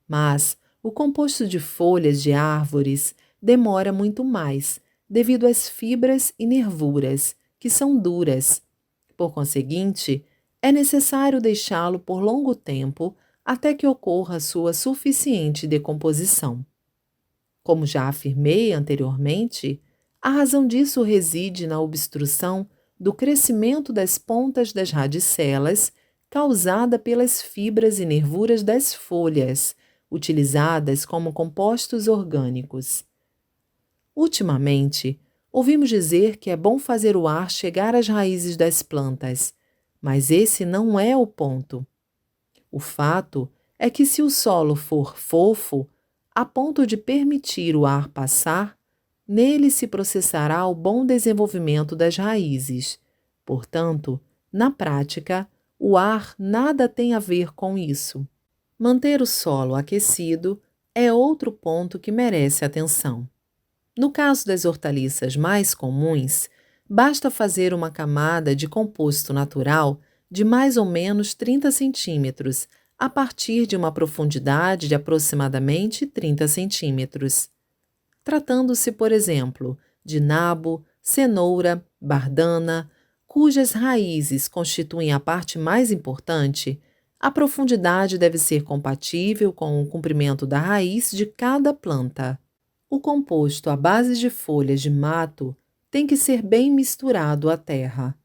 mas o composto de folhas de árvores demora muito mais, devido às fibras e nervuras, que são duras. Por conseguinte, é necessário deixá-lo por longo tempo até que ocorra sua suficiente decomposição. Como já afirmei anteriormente, a razão disso reside na obstrução do crescimento das pontas das radicelas causada pelas fibras e nervuras das folhas, utilizadas como compostos orgânicos. Ultimamente, ouvimos dizer que é bom fazer o ar chegar às raízes das plantas, mas esse não é o ponto. O fato é que se o solo for fofo, a ponto de permitir o ar passar, nele se processará o bom desenvolvimento das raízes. Portanto, na prática, o ar nada tem a ver com isso. Manter o solo aquecido é outro ponto que merece atenção. No caso das hortaliças mais comuns, basta fazer uma camada de composto natural de mais ou menos 30 centímetros, a partir de uma profundidade de aproximadamente 30 centímetros. Tratando-se, por exemplo, de nabo, cenoura, bardana, cujas raízes constituem a parte mais importante, a profundidade deve ser compatível com o comprimento da raiz de cada planta. O composto à base de folhas de mato tem que ser bem misturado à terra.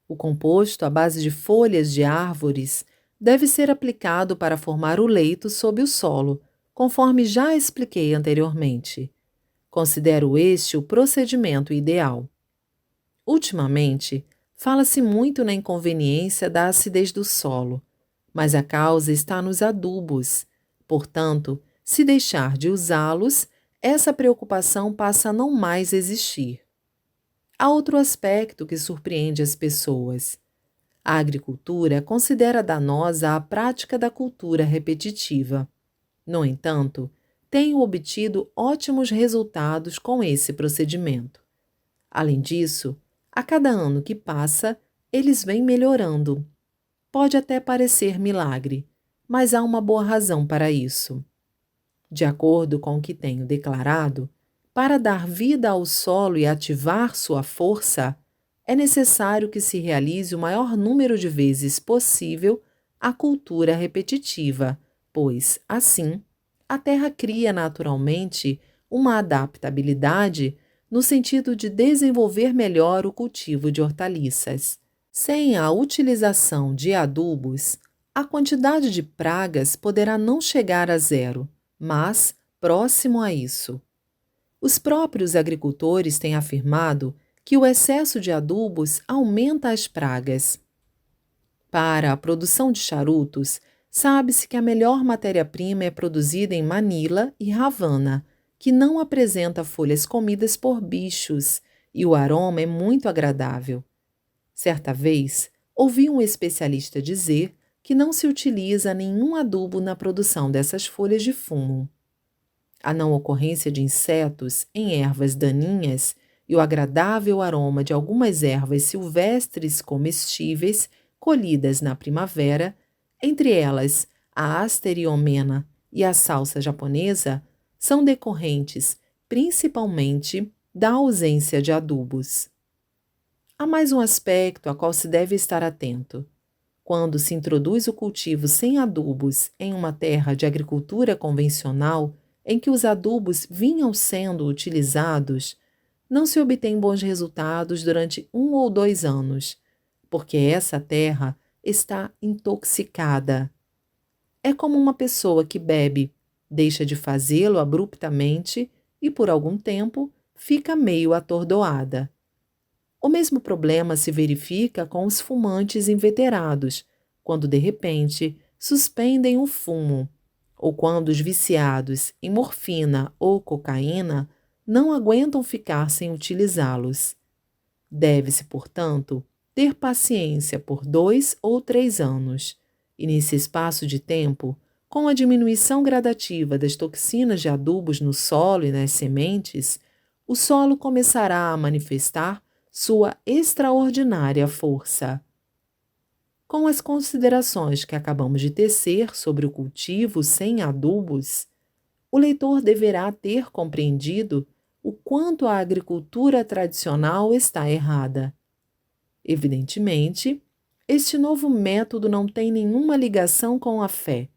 O composto à base de folhas de árvores deve ser aplicado para formar o leito sob o solo, conforme já expliquei anteriormente. Considero este o procedimento ideal. Ultimamente, fala-se muito na inconveniência da acidez do solo, mas a causa está nos adubos. Portanto, se deixar de usá-los, essa preocupação passa a não mais existir. Há outro aspecto que surpreende as pessoas. A agricultura considera danosa a prática da cultura repetitiva. No entanto, tenho obtido ótimos resultados com esse procedimento. Além disso, a cada ano que passa, eles vêm melhorando. Pode até parecer milagre, mas há uma boa razão para isso. De acordo com o que tenho declarado, para dar vida ao solo e ativar sua força, é necessário que se realize o maior número de vezes possível a cultura repetitiva, pois, assim, a terra cria naturalmente uma adaptabilidade no sentido de desenvolver melhor o cultivo de hortaliças. Sem a utilização de adubos, a quantidade de pragas poderá não chegar a zero, mas próximo a isso. Os próprios agricultores têm afirmado que o excesso de adubos aumenta as pragas. Para a produção de charutos, sabe-se que a melhor matéria-prima é produzida em Manila e Havana, que não apresenta folhas comidas por bichos, e o aroma é muito agradável. Certa vez, ouvi um especialista dizer que não se utiliza nenhum adubo na produção dessas folhas de fumo. A não ocorrência de insetos em ervas daninhas e o agradável aroma de algumas ervas silvestres comestíveis colhidas na primavera, entre elas a asteriomena e a salsa japonesa, são decorrentes principalmente da ausência de adubos. Há mais um aspecto a qual se deve estar atento. Quando se introduz o cultivo sem adubos em uma terra de agricultura convencional, em que os adubos vinham sendo utilizados, não se obtém bons resultados durante 1 ou 2 anos, porque essa terra está intoxicada. É como uma pessoa que bebe, deixa de fazê-lo abruptamente e, por algum tempo, fica meio atordoada. O mesmo problema se verifica com os fumantes inveterados, quando de repente suspendem o fumo, ou quando os viciados em morfina ou cocaína não aguentam ficar sem utilizá-los. Deve-se, portanto, ter paciência por 2 ou 3 anos, e nesse espaço de tempo, com a diminuição gradativa das toxinas de adubos no solo e nas sementes, o solo começará a manifestar sua extraordinária força. Com as considerações que acabamos de tecer sobre o cultivo sem adubos, o leitor deverá ter compreendido o quanto a agricultura tradicional está errada. Evidentemente, este novo método não tem nenhuma ligação com a fé,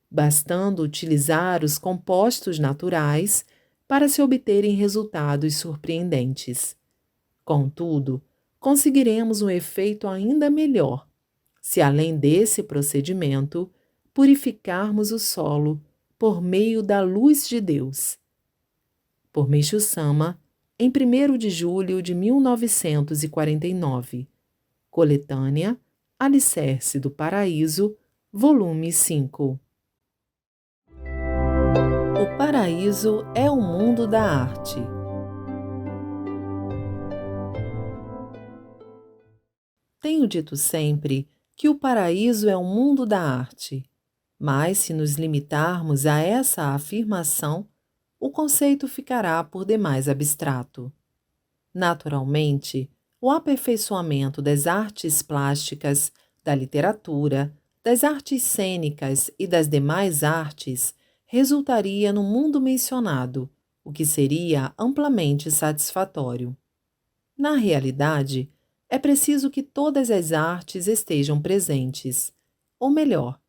bastando utilizar os compostos naturais para se obterem resultados surpreendentes. Contudo, conseguiremos um efeito ainda melhor se, além desse procedimento, purificarmos o solo por meio da luz de Deus. Por Meishu Sama, em 1º de julho de 1949. Coletânea Alicerce do Paraíso, volume 5. O paraíso é o mundo da arte. Tenho dito sempre que o paraíso é o mundo da arte, mas se nos limitarmos a essa afirmação, o conceito ficará por demais abstrato. Naturalmente, o aperfeiçoamento das artes plásticas, da literatura, das artes cênicas e das demais artes resultaria no mundo mencionado, o que seria amplamente satisfatório. Na realidade, é preciso que todas as artes estejam presentes, ou melhor,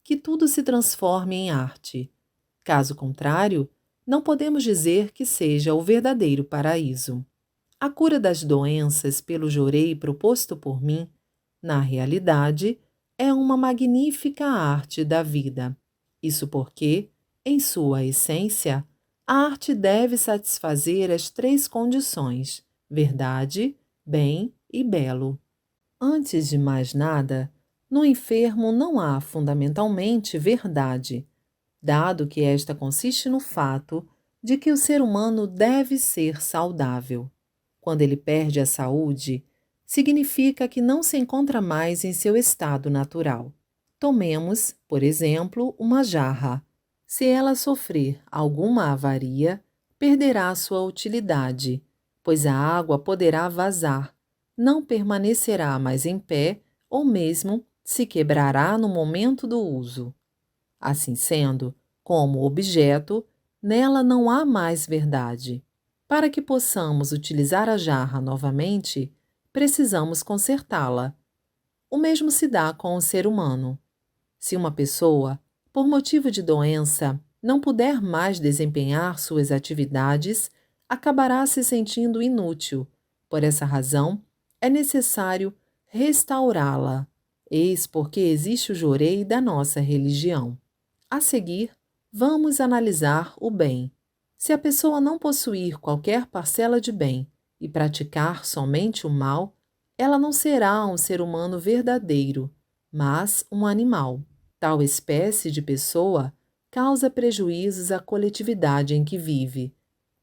que tudo se transforme em arte. Caso contrário, não podemos dizer que seja o verdadeiro paraíso. A cura das doenças pelo jorei proposto por mim, na realidade, é uma magnífica arte da vida. Isso porque, em sua essência, a arte deve satisfazer as 3 condições: verdade, bem e belo. Antes de mais nada, no enfermo não há fundamentalmente verdade, dado que esta consiste no fato de que o ser humano deve ser saudável. Quando ele perde a saúde, significa que não se encontra mais em seu estado natural. Tomemos, por exemplo, uma jarra. Se ela sofrer alguma avaria, perderá sua utilidade, pois a água poderá vazar, não permanecerá mais em pé ou mesmo se quebrará no momento do uso. Assim sendo, como objeto, nela não há mais verdade. Para que possamos utilizar a jarra novamente, precisamos consertá-la. O mesmo se dá com o ser humano. Se uma pessoa, por motivo de doença, não puder mais desempenhar suas atividades, acabará se sentindo inútil. Por essa razão, é necessário restaurá-la. Eis porque existe o jorei da nossa religião. A seguir, vamos analisar o bem. Se a pessoa não possuir qualquer parcela de bem e praticar somente o mal, ela não será um ser humano verdadeiro, mas um animal. Tal espécie de pessoa causa prejuízos à coletividade em que vive.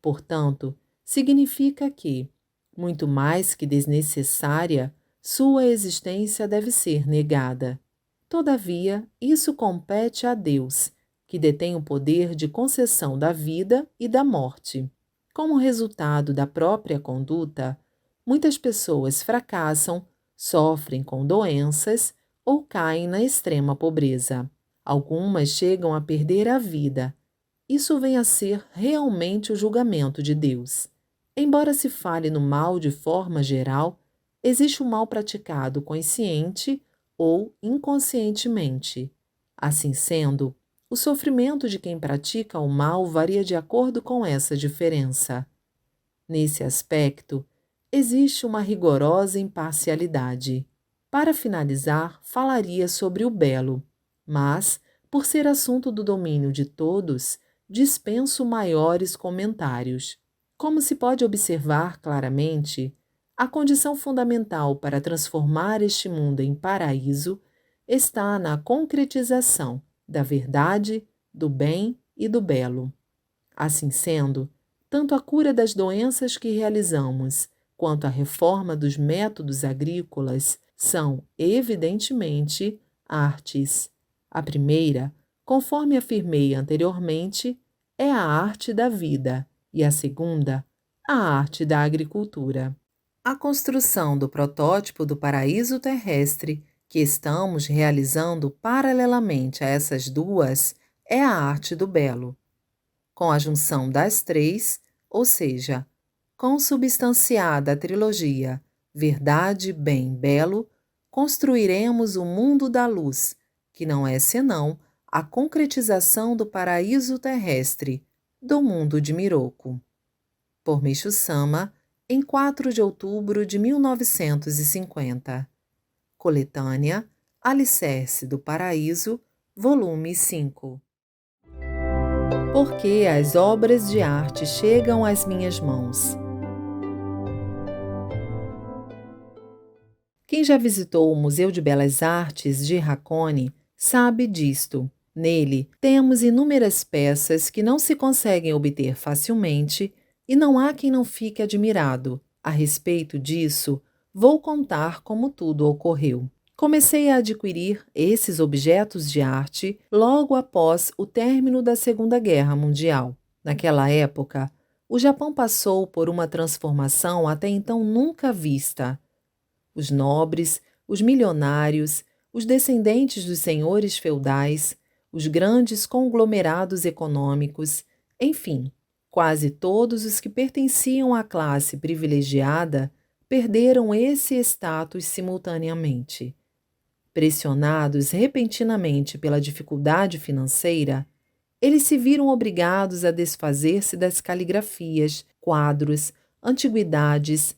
Portanto, significa que, muito mais que desnecessária, sua existência deve ser negada. Todavia, isso compete a Deus, que detém o poder de concessão da vida e da morte. Como resultado da própria conduta, muitas pessoas fracassam, sofrem com doenças ou caem na extrema pobreza. Algumas chegam a perder a vida. Isso vem a ser realmente o julgamento de Deus. Embora se fale no mal de forma geral, existe o mal praticado consciente ou inconscientemente. Assim sendo, o sofrimento de quem pratica o mal varia de acordo com essa diferença. Nesse aspecto, existe uma rigorosa imparcialidade. Para finalizar, falaria sobre o belo, mas, por ser assunto do domínio de todos, dispenso maiores comentários. Como se pode observar claramente, a condição fundamental para transformar este mundo em paraíso está na concretização da verdade, do bem e do belo. Assim sendo, tanto a cura das doenças que realizamos, quanto a reforma dos métodos agrícolas são, evidentemente, artes. A primeira, conforme afirmei anteriormente, é a arte da vida, e a segunda, a arte da agricultura. A construção do protótipo do paraíso terrestre, que estamos realizando paralelamente a essas duas, é a arte do belo. Com a junção das três, ou seja, consubstanciada a trilogia Verdade, Bem, Belo, construiremos o mundo da luz, que não é senão a concretização do paraíso terrestre, do mundo de Miroku. Por Meishu Sama, em 4 de outubro de 1950. Coletânea Alicerce do Paraíso, volume 5. Por que as obras de arte chegam às minhas mãos? Quem já visitou o Museu de Belas Artes de Hakone sabe disto. Nele, temos inúmeras peças que não se conseguem obter facilmente e não há quem não fique admirado. A respeito disso, vou contar como tudo ocorreu. Comecei a adquirir esses objetos de arte logo após o término da Segunda Guerra Mundial. Naquela época, o Japão passou por uma transformação até então nunca vista. Os nobres, os milionários, os descendentes dos senhores feudais, os grandes conglomerados econômicos, enfim, quase todos os que pertenciam à classe privilegiada perderam esse status simultaneamente. Pressionados repentinamente pela dificuldade financeira, eles se viram obrigados a desfazer-se das caligrafias, quadros, antiguidades,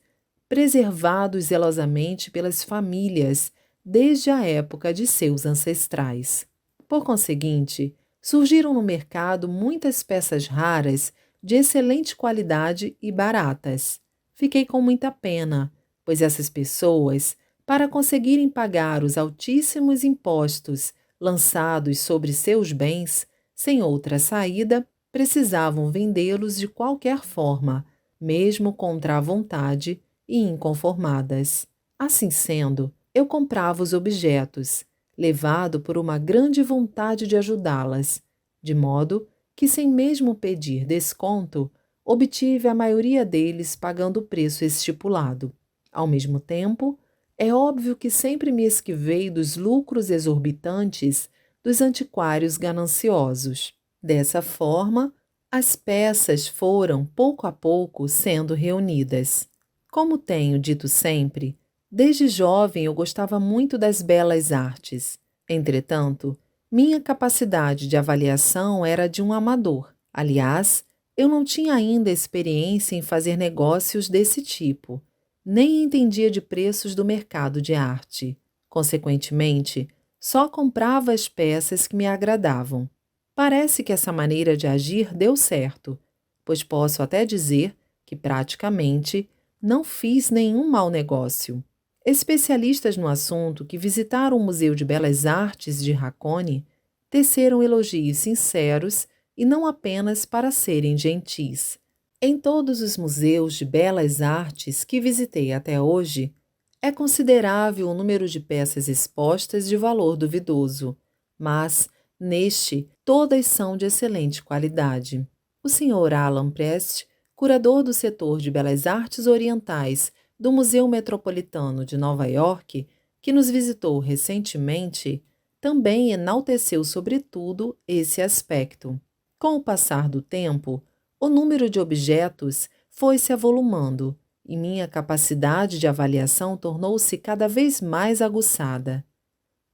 preservados zelosamente pelas famílias desde a época de seus ancestrais. Por conseguinte, surgiram no mercado muitas peças raras de excelente qualidade e baratas. Fiquei com muita pena, pois essas pessoas, para conseguirem pagar os altíssimos impostos lançados sobre seus bens, sem outra saída, precisavam vendê-los de qualquer forma, mesmo contra a vontade e inconformadas. Assim sendo, eu comprava os objetos, levado por uma grande vontade de ajudá-las, de modo que, sem mesmo pedir desconto, obtive a maioria deles pagando o preço estipulado. Ao mesmo tempo, é óbvio que sempre me esquivei dos lucros exorbitantes dos antiquários gananciosos. Dessa forma, as peças foram, pouco a pouco, sendo reunidas. Como tenho dito sempre, desde jovem eu gostava muito das belas artes. Entretanto, minha capacidade de avaliação era de um amador. Aliás, eu não tinha ainda experiência em fazer negócios desse tipo, nem entendia de preços do mercado de arte. Consequentemente, só comprava as peças que me agradavam. Parece que essa maneira de agir deu certo, pois posso até dizer que, praticamente, não fiz nenhum mau negócio. Especialistas no assunto que visitaram o Museu de Belas Artes de Hakone teceram elogios sinceros e não apenas para serem gentis. Em todos os museus de belas artes que visitei até hoje, é considerável o número de peças expostas de valor duvidoso, mas, neste, todas são de excelente qualidade. O Sr. Alan Prest, curador do setor de belas artes orientais do Museu Metropolitano de Nova York, que nos visitou recentemente, também enalteceu sobretudo esse aspecto. Com o passar do tempo, o número de objetos foi se avolumando e minha capacidade de avaliação tornou-se cada vez mais aguçada.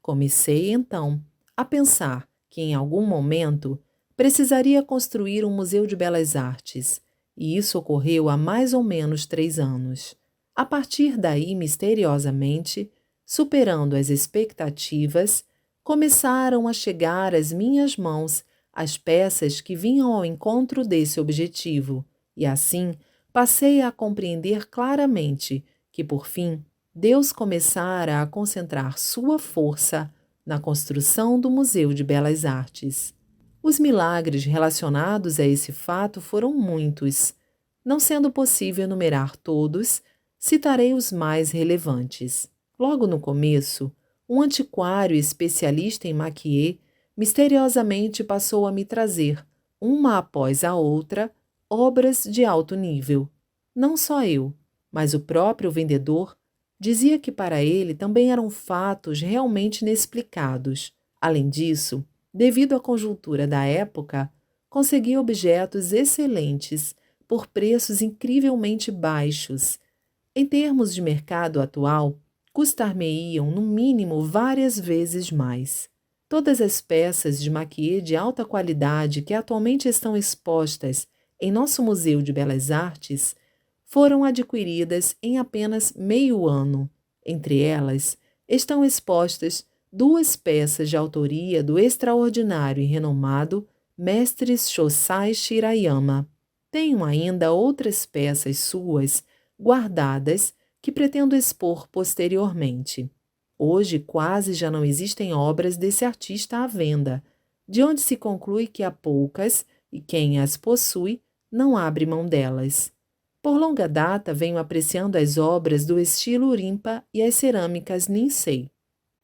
Comecei, então, a pensar que, em algum momento, precisaria construir um museu de belas artes, e isso ocorreu há mais ou menos 3 anos. A partir daí, misteriosamente, superando as expectativas, começaram a chegar às minhas mãos as peças que vinham ao encontro desse objetivo, e assim passei a compreender claramente que, por fim, Deus começara a concentrar sua força na construção do Museu de Belas Artes. Os milagres relacionados a esse fato foram muitos. Não sendo possível enumerar todos, citarei os mais relevantes. Logo no começo, um antiquário especialista em maquiê misteriosamente passou a me trazer, uma após a outra, obras de alto nível. Não só eu, mas o próprio vendedor dizia que para ele também eram fatos realmente inexplicados. Além disso, devido à conjuntura da época, consegui objetos excelentes por preços incrivelmente baixos. Em termos de mercado atual, custar-me-iam no mínimo várias vezes mais. Todas as peças de maquiê de alta qualidade que atualmente estão expostas em nosso Museu de Belas Artes foram adquiridas em apenas meio ano. Entre elas, estão expostas 2 peças de autoria do extraordinário e renomado mestre Shosai Shirayama. Tenho ainda outras peças suas guardadas que pretendo expor posteriormente. Hoje quase já não existem obras desse artista à venda, de onde se conclui que há poucas e quem as possui não abre mão delas. Por longa data venho apreciando as obras do estilo Rimpa e as cerâmicas Ninsei.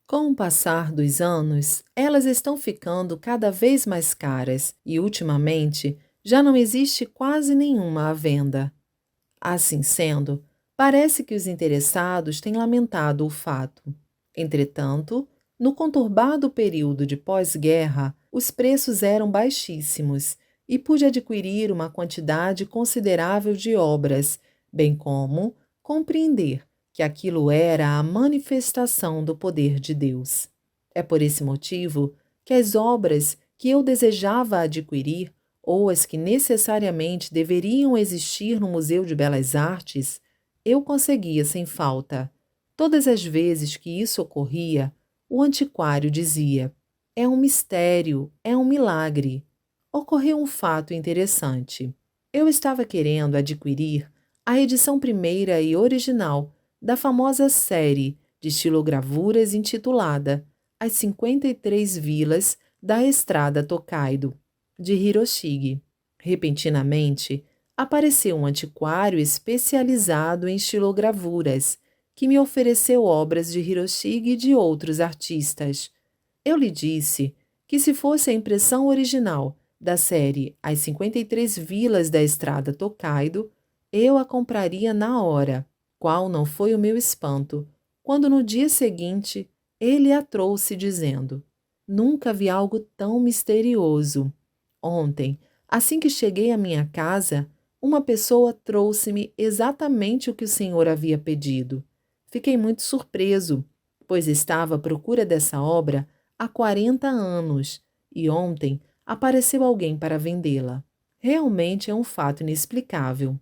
Com o passar dos anos, elas estão ficando cada vez mais caras e, ultimamente, já não existe quase nenhuma à venda. Assim sendo, parece que os interessados têm lamentado o fato. Entretanto, no conturbado período de pós-guerra, os preços eram baixíssimos e pude adquirir uma quantidade considerável de obras, bem como compreender que aquilo era a manifestação do poder de Deus. É por esse motivo que as obras que eu desejava adquirir, ou as que necessariamente deveriam existir no Museu de Belas Artes, eu conseguia sem falta. Todas as vezes que isso ocorria, o antiquário dizia: é um mistério, é um milagre. Ocorreu um fato interessante. Eu estava querendo adquirir a edição primeira e original da famosa série de estilogravuras intitulada As 53 Vilas da Estrada Tokaido, de Hiroshige. Repentinamente, apareceu um antiquário especializado em estilogravuras, que me ofereceu obras de Hiroshige e de outros artistas. Eu lhe disse que se fosse a impressão original da série As 53 Vilas da Estrada Tokaido, eu a compraria na hora. Qual não foi o meu espanto, quando no dia seguinte ele a trouxe dizendo: Nunca vi algo tão misterioso. Ontem, assim que cheguei à minha casa, uma pessoa trouxe-me exatamente o que o senhor havia pedido. Fiquei muito surpreso, pois estava à procura dessa obra há 40 anos e ontem apareceu alguém para vendê-la. Realmente é um fato inexplicável.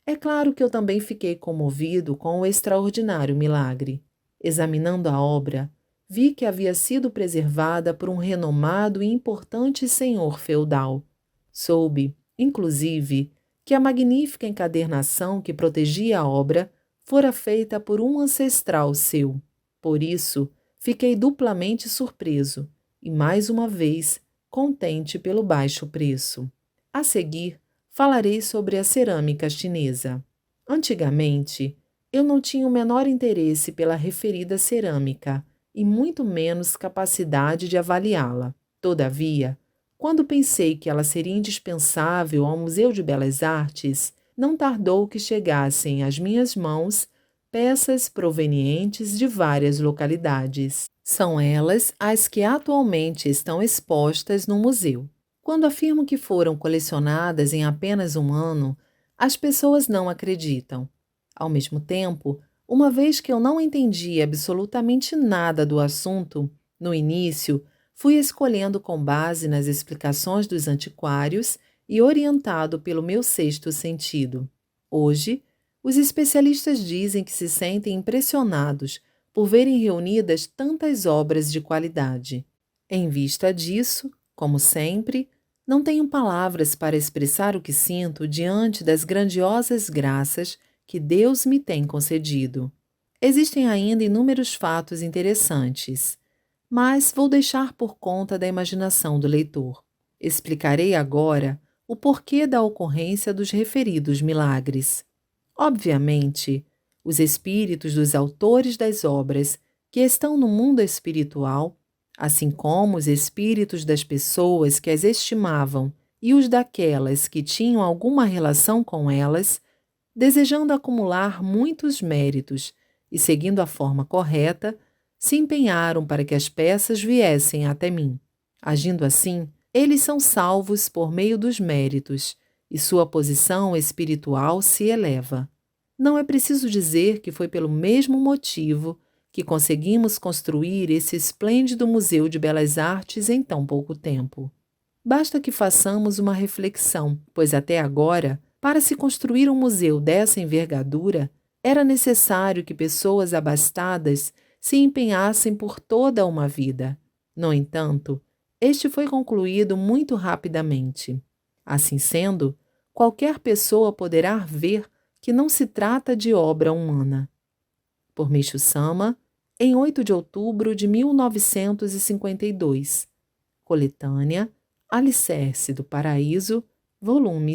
É claro que eu também fiquei comovido com o extraordinário milagre. Examinando a obra, vi que havia sido preservada por um renomado e importante senhor feudal. Soube, inclusive, que a magnífica encadernação que protegia a obra fora feita por um ancestral seu. Por isso, fiquei duplamente surpreso e, mais uma vez, contente pelo baixo preço. A seguir, falarei sobre a cerâmica chinesa. Antigamente, eu não tinha o menor interesse pela referida cerâmica e muito menos capacidade de avaliá-la. Todavia, quando pensei que ela seria indispensável ao Museu de Belas Artes, não tardou que chegassem às minhas mãos peças provenientes de várias localidades. São elas as que atualmente estão expostas no museu. Quando afirmo que foram colecionadas em apenas um ano, as pessoas não acreditam. Ao mesmo tempo, uma vez que eu não entendi absolutamente nada do assunto, no início, fui escolhendo com base nas explicações dos antiquários e orientado pelo meu sexto sentido. Hoje, os especialistas dizem que se sentem impressionados por verem reunidas tantas obras de qualidade. Em vista disso, como sempre, não tenho palavras para expressar o que sinto diante das grandiosas graças que Deus me tem concedido. Existem ainda inúmeros fatos interessantes, mas vou deixar por conta da imaginação do leitor. Explicarei agora o porquê da ocorrência dos referidos milagres. Obviamente, os espíritos dos autores das obras que estão no mundo espiritual, assim como os espíritos das pessoas que as estimavam e os daquelas que tinham alguma relação com elas, desejando acumular muitos méritos e seguindo a forma correta, se empenharam para que as peças viessem até mim. Agindo assim, eles são salvos por meio dos méritos e sua posição espiritual se eleva. Não é preciso dizer que foi pelo mesmo motivo que conseguimos construir esse esplêndido Museu de Belas Artes em tão pouco tempo. Basta que façamos uma reflexão, pois até agora, para se construir um museu dessa envergadura, era necessário que pessoas abastadas se empenhassem por toda uma vida. No entanto, este foi concluído muito rapidamente. Assim sendo, qualquer pessoa poderá ver que não se trata de obra humana. Por Meishu Sama, em 8 de outubro de 1952. Coletânea Alicerce do Paraíso, volume